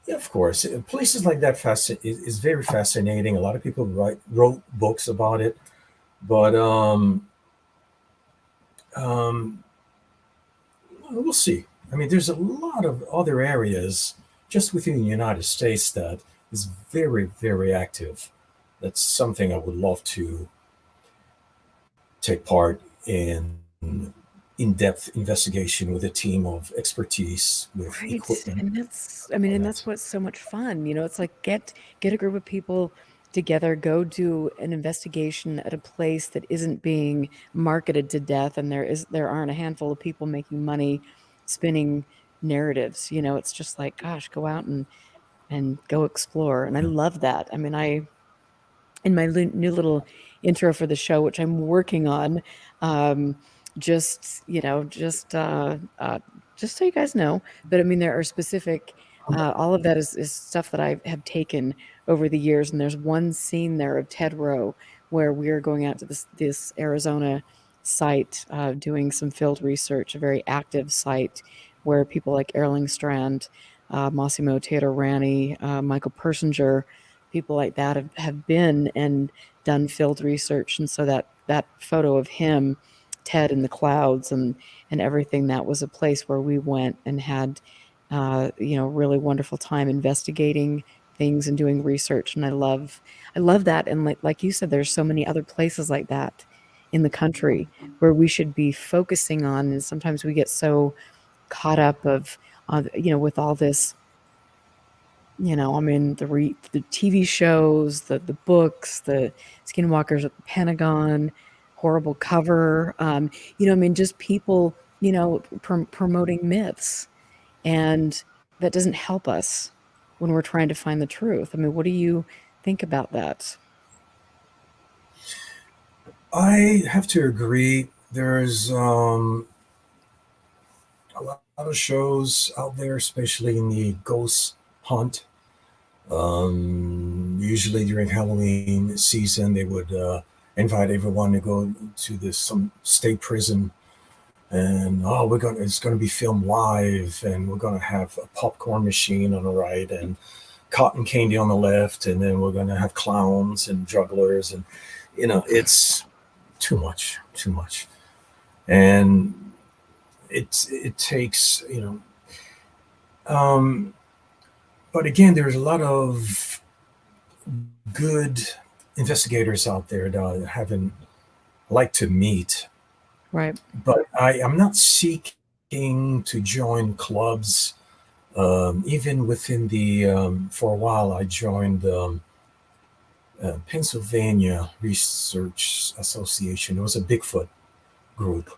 yeah, of course, places like that is very fascinating. A lot of people wrote books about it, but um, we'll see. I mean, there's a lot of other areas just within the United States that is very, very active. That's something I would love to take part in depth investigation with a team of expertise with right. equipment, And that's I mean, all and that. that's what's so much fun. It's like get a group of people together, go do an investigation at a place that isn't being marketed to death, and there aren't a handful of people making money spinning narratives. It's just like, gosh, go out and go explore. And I love that. I mean, in my new little intro for the show, which I'm working on. Um, just just so you guys know. But I mean, there are specific. All of that is stuff that I have taken over the years, and there's one scene there of Ted Rowe where we are going out to this Arizona site, doing some field research, a very active site where people like Erling Strand, Massimo Teodoranti, Michael Persinger, people like that have been and done field research. And so that photo of him, Ted in the clouds, and everything, that was a place where we went and had really wonderful time investigating things and doing research. And I love that. And like you said, there's so many other places like that in the country where we should be focusing on. And sometimes we get so caught up with all this, I mean, the TV shows, the books, the skinwalkers at the Pentagon, horrible cover. I mean, just people, promoting myths, and that doesn't help us when we're trying to find the truth. I mean, what do you think about that? I have to agree. There's a lot of shows out there, especially in the ghost hunt. Usually during Halloween season, they would invite everyone to go to this some state prison, and it's gonna be filmed live, and we're gonna have a popcorn machine on the right and cotton candy on the left, and then we're gonna have clowns and jugglers, and it's too much, too much, and it takes Um, but again, there's a lot of good investigators out there that I haven't liked to meet. Right. But I am not seeking to join clubs. Even within for a while, I joined Pennsylvania Research Association. It was a Bigfoot group,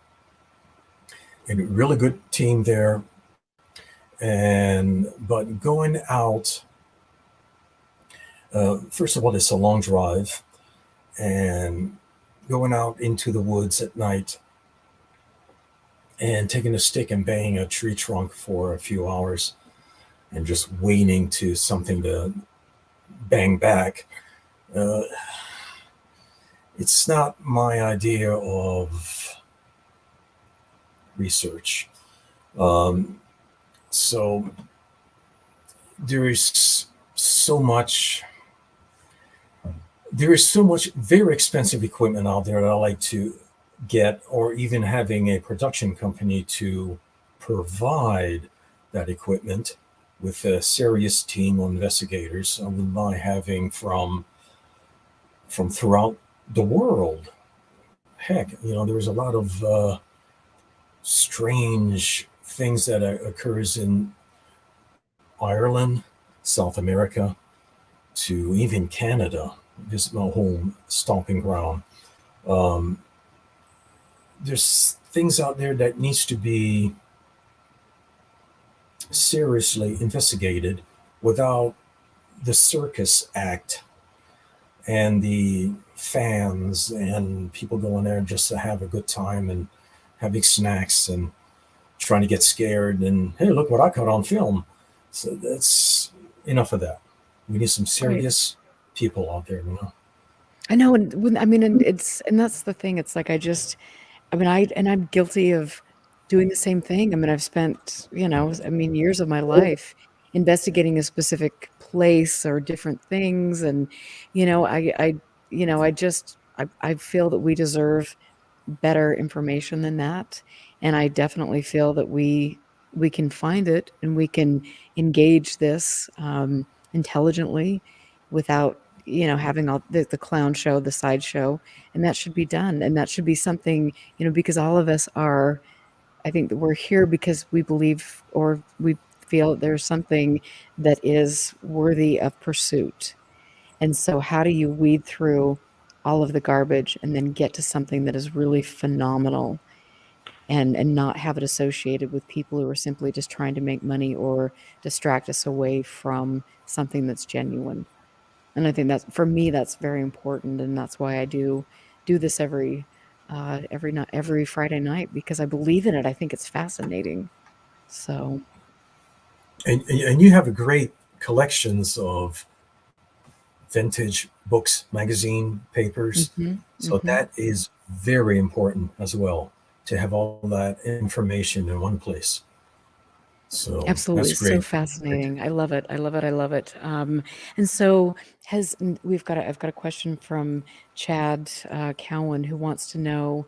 and a really good team there. And but going out First of all, it's a long drive, and going out into the woods at night and taking a stick and banging a tree trunk for a few hours and just waiting to something to bang back. Uh, it's not my idea of research. Um, so there is so much there is so much very expensive equipment out there that I like to get, or even having a production company to provide that equipment with a serious team of investigators. I would mind having from throughout the world. Heck, there's a lot of strange things that occurs in Ireland, South America, to even Canada. This is my home stomping ground. Um, there's things out there that needs to be seriously investigated without the circus act and the fans and people going there just to have a good time and having snacks and trying to get scared and, hey, look what I caught on film. So that's enough of that. We need some Right. serious people out there. I know, and I mean, and that's the thing. It's like I mean, I'm guilty of doing the same thing. I mean, I've spent, I mean, years of my life investigating a specific place or different things, and I just I feel that we deserve better information than that, and I definitely feel that we can find it and we can engage this intelligently without having all the clown show, the sideshow, and that should be done, and that should be something, because all of us are, I think that we're here because we believe or we feel there's something that is worthy of pursuit. And so how do you weed through all of the garbage and then get to something that is really phenomenal and not have it associated with people who are simply just trying to make money or distract us away from something that's genuine. And I think that's, for me, that's very important, and that's why I do this every night, every Friday night, because I believe in it. I think it's fascinating. So, And you have a great collections of vintage books, magazine, papers. mhm, So mhm. that is very important as well, to have all that information in one place. So Absolutely, that's it's so great. Great. fascinating. I love it. I love it. I love it. And so I've got a question from Chad Cowan, who wants to know,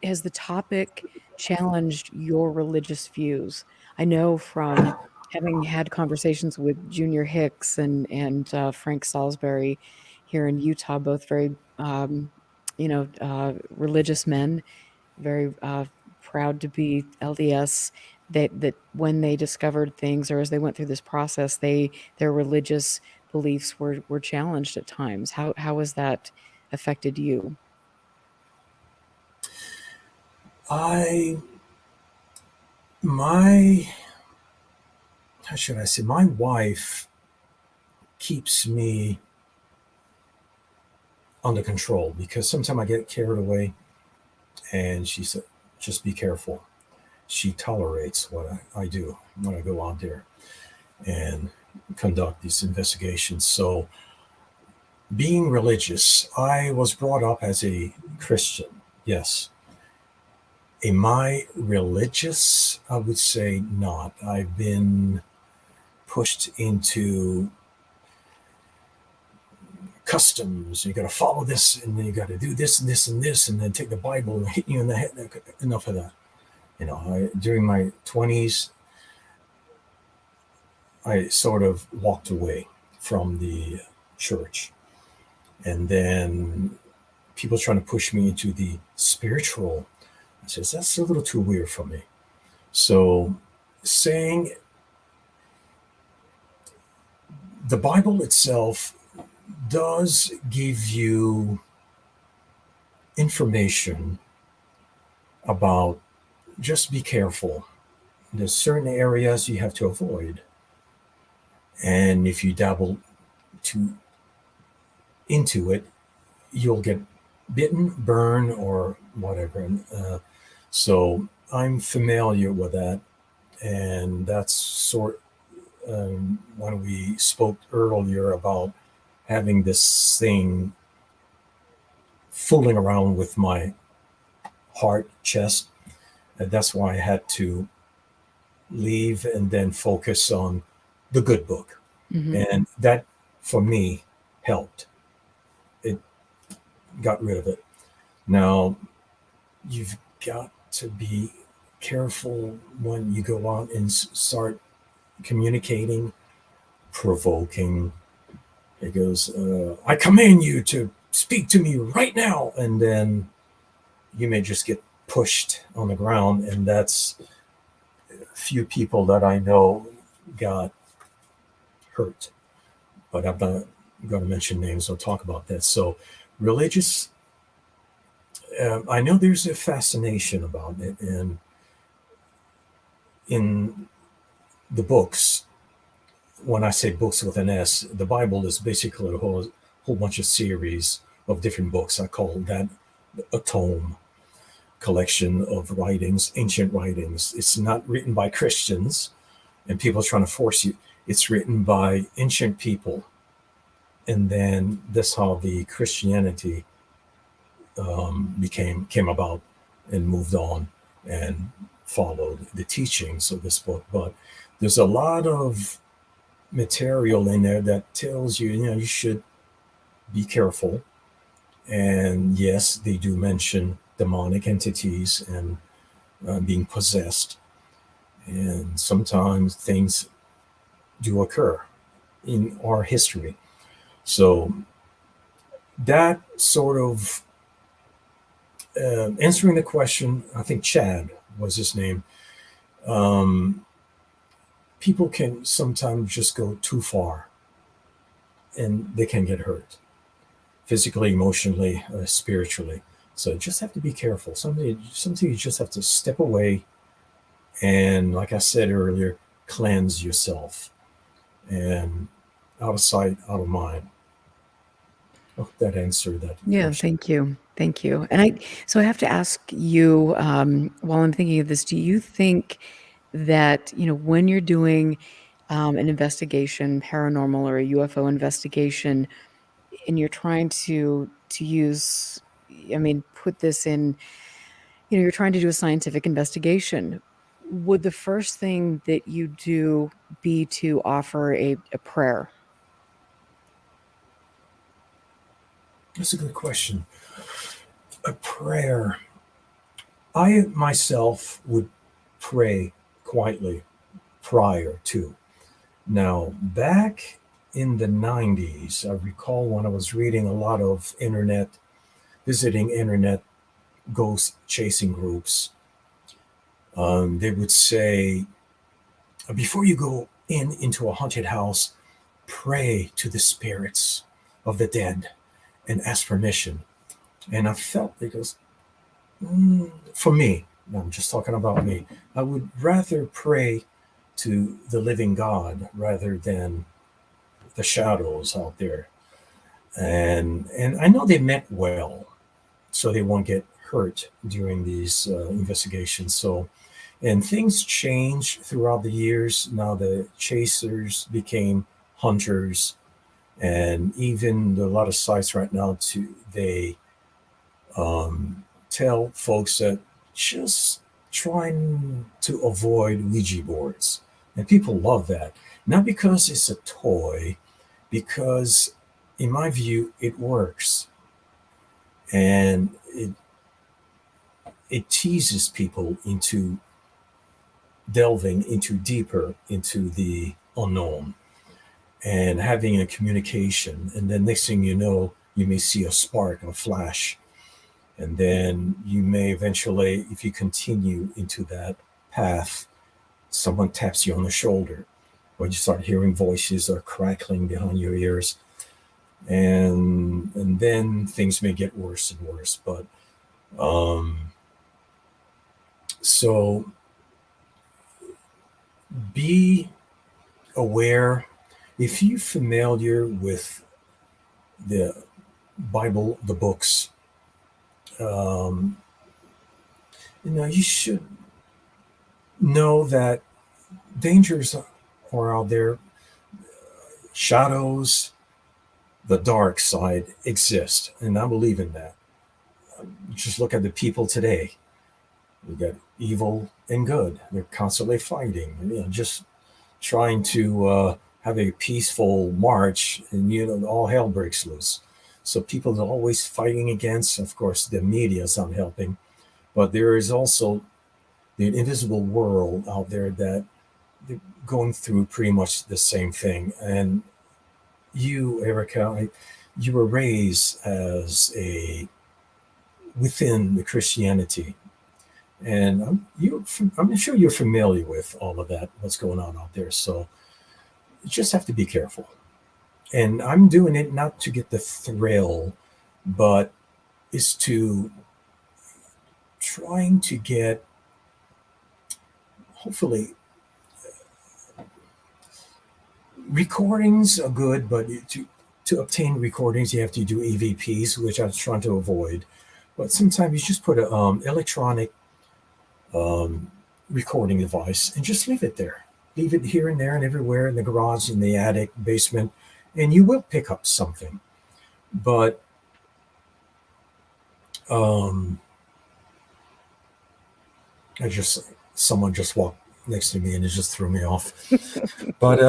has the topic challenged your religious views? I know from having had conversations with Junior Hicks and Frank Salisbury here in Utah, both very religious men, very proud to be LDS, that when they discovered things, or as they went through this process, their religious beliefs were challenged at times. How has that affected you? I my how should I say, my wife keeps me under control because sometimes I get carried away, and she said, just be careful. She tolerates what I do when I go out there and conduct these investigations. So, being religious, I was brought up as a Christian, yes. Am I religious? I would say not. I've been pushed into customs. You got to follow this, and then you got to do this and this and this, and then take the Bible and hit you in the head. Enough of that. During my 20s, I sort of walked away from the church. And then people trying to push me into the spiritual. I says, that's a little too weird for me. So, saying the Bible itself does give you information about, just be careful. There's certain areas you have to avoid. And if you dabble too into it, you'll get bitten, burn, or whatever. And, so I'm familiar with that, and that's when we spoke earlier about having this thing fooling around with my heart, chest. And that's why I had to leave and then focus on the good book. Hmm. And that, for me, helped. It got rid of it. Now, you've got to be careful when you go out and start communicating, provoking. It goes, I command you to speak to me right now. And then you may just get pushed on the ground. And that's a few people that I know got hurt. But I'm not going to mention names or talk about that. So, religious, I know there's a fascination about it. And in the books, when I say books with an S, the Bible is basically a whole bunch of series of different books. I call that a tome, collection of writings, ancient writings. It's not written by Christians and people trying to force you. It's written by ancient people. And then that's how the Christianity came about and moved on and followed the teachings of this book. But there's a lot of material in there that tells you, you should be careful. And yes, they do mention demonic entities and being possessed. And sometimes things do occur in our history. So that sort of answering the question, I think Chad was his name. Um, People can sometimes just go too far and they can get hurt physically, emotionally, spiritually. So you just have to be careful. Sometimes you just have to step away and, like I said earlier, cleanse yourself and out of sight, out of mind. I hope that answered that Yeah, question. thank you. Thank you. And so I have to ask you, while I'm thinking of this, do you think that, when you're doing an investigation, paranormal or a UFO investigation, and you're trying to use, I mean, put this in, you're trying to do a scientific investigation, would the first thing that you do be to offer a prayer? That's a good question. A prayer. I myself would pray quietly prior to. Now, back in the 90s, I recall when I was reading a lot of visiting internet ghost chasing groups, they would say, before you go into a haunted house, pray to the spirits of the dead and ask permission. And I felt, because for me, I'm just talking about me, I would rather pray to the living God rather than the shadows out there. And I know they meant well, so they won't get hurt during these investigations. So, and things change throughout the years. Now the chasers became hunters, and even a lot of sites right now too, they tell folks that just trying to avoid Ouija boards, and people love that. Not because it's a toy, because in my view it works, and it teases people into delving into deeper into the unknown and having a communication. And then next thing you know, you may see a spark, a flash. And then you may eventually, if you continue into that path, someone taps you on the shoulder, or you start hearing voices or crackling behind your ears. And then things may get worse and worse. But so be aware. If you're familiar with the Bible, the books. Um, you should know that dangers are out there, shadows, the dark side exist, and I believe in that. Just look at the people today. We got evil and good. They're constantly fighting, just trying to have a peaceful march, and all hell breaks loose. So people are always fighting against. Of course, the media is not helping, but there is also the invisible world out there that they're going through pretty much the same thing. And you, Erica, you were raised as a within the Christianity, and I'm sure you're familiar with all of that, what's going on out there. So you just have to be careful. And I'm doing it not to get the thrill, but is to trying to get, hopefully, recordings are good, but to obtain recordings, you have to do EVPs, which I was trying to avoid. But sometimes you just put a electronic um, recording device and just leave it there. Leave it here and there and everywhere in the garage, in the attic, basement, and you will pick up something. But um, I just someone just walked next to me and it just threw me off. But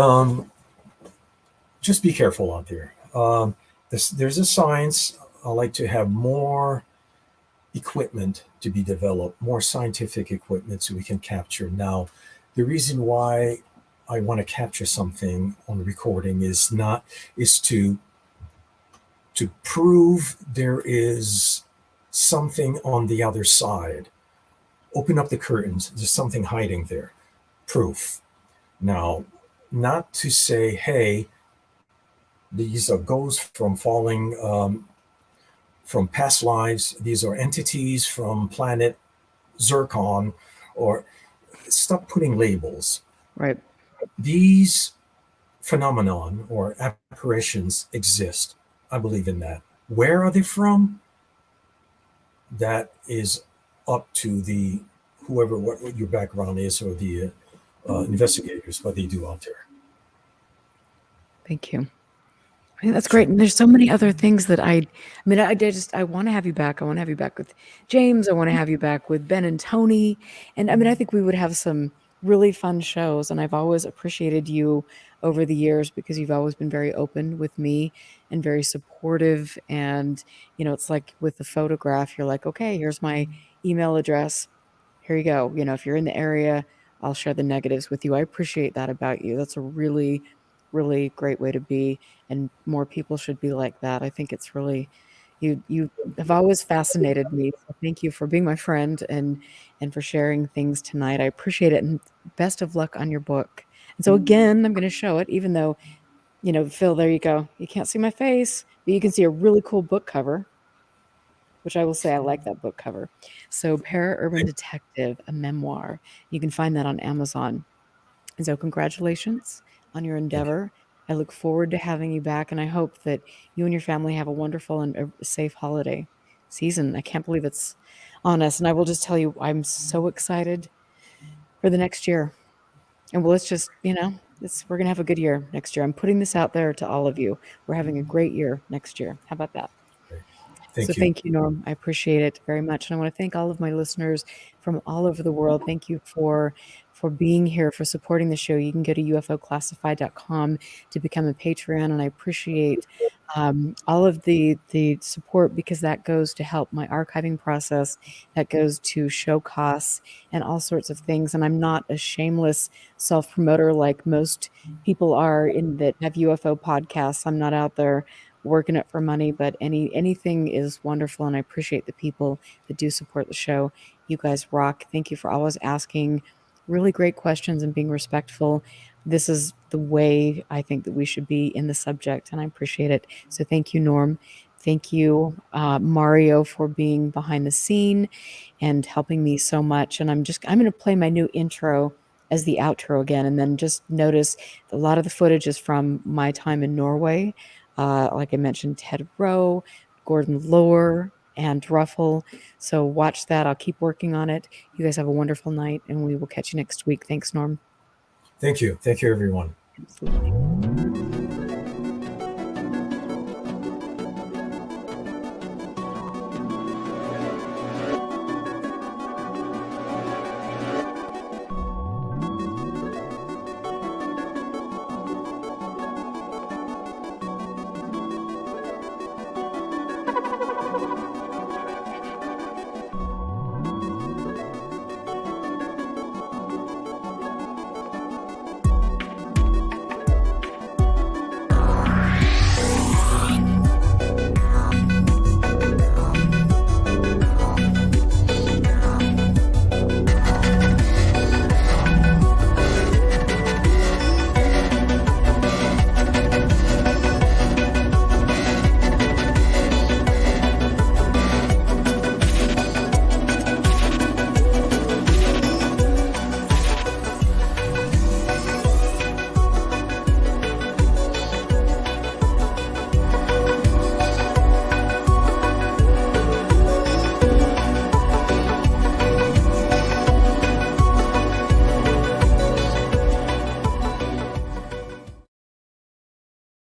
just be careful out there. There's a science. I like to have more equipment to be developed, more scientific equipment so we can capture. Now, the reason why I want to capture something on recording is to prove there is something on the other side. Open up the curtains. There's something hiding there. Proof. Now, not to say, hey, these are ghosts from falling from past lives. These are entities from planet Zircon, or stop putting labels. Right. These phenomenon or apparitions exist. I believe in that. Where are they from? That is up to the whoever, what your background is, or the investigators, what they do out there. Thank you. I think that's Sure. great. And there's so many other things that I mean, I want to have you back. I want to have you back with James. I want to have you back with Ben and Tony. And I mean, I think we would have some really fun shows. And I've always appreciated you over the years because you've always been very open with me and very supportive. And, it's like with the photograph, you're like, okay, here's my email address. Here you go. If you're in the area, I'll share the negatives with you. I appreciate that about you. That's a really, really great way to be, and more people should be like that. I think it's really you have always fascinated me. So thank you for being my friend and for sharing things tonight. I appreciate it, and best of luck on your book. And so again, I'm going to show it, even though Phil, there you go. You can't see my face, but you can see a really cool book cover, which I will say I like that book cover. So, Para-Urban Thank, Detective, a memoir. You can find that on Amazon. And so, congratulations on your thank you. endeavor. I look forward to having you back, and I hope that you and your family have a wonderful and a safe holiday season. I can't believe it's on us. And I will just tell you, I'm so excited for the next year. And well, let's just, we're going to have a good year next year. I'm putting this out there to all of you. We're having a great year next year. How about that? Great. So Thank you. thank you, Norm. I appreciate it very much. And I want to thank all of my listeners from all over the world. Thank you for being here, for supporting the show. You can go to ufoclassified.com to become a Patreon. And I appreciate all of the support, because that goes to help my archiving process, that goes to show costs and all sorts of things. And I'm not a shameless self-promoter like most people are in that have UFO podcasts. I'm not out there working it for money, but anything is wonderful, and I appreciate the people that do support the show. You guys rock. Thank you for always asking really great questions and being respectful. This is the way I think that we should be in the subject, and I appreciate it. So thank you, Norm. Thank you, Mario, for being behind the scene and helping me so much. And I'm going to play my new intro as the outro again, and then just notice a lot of the footage is from my time in Norway. Like I mentioned, Ted Rowe, Gordon Lower and Ruffle. So watch that. I'll keep working on it. You guys have a wonderful night, and we will catch you next week. Thanks, Norm. Thank you. Thank you, everyone. Absolutely.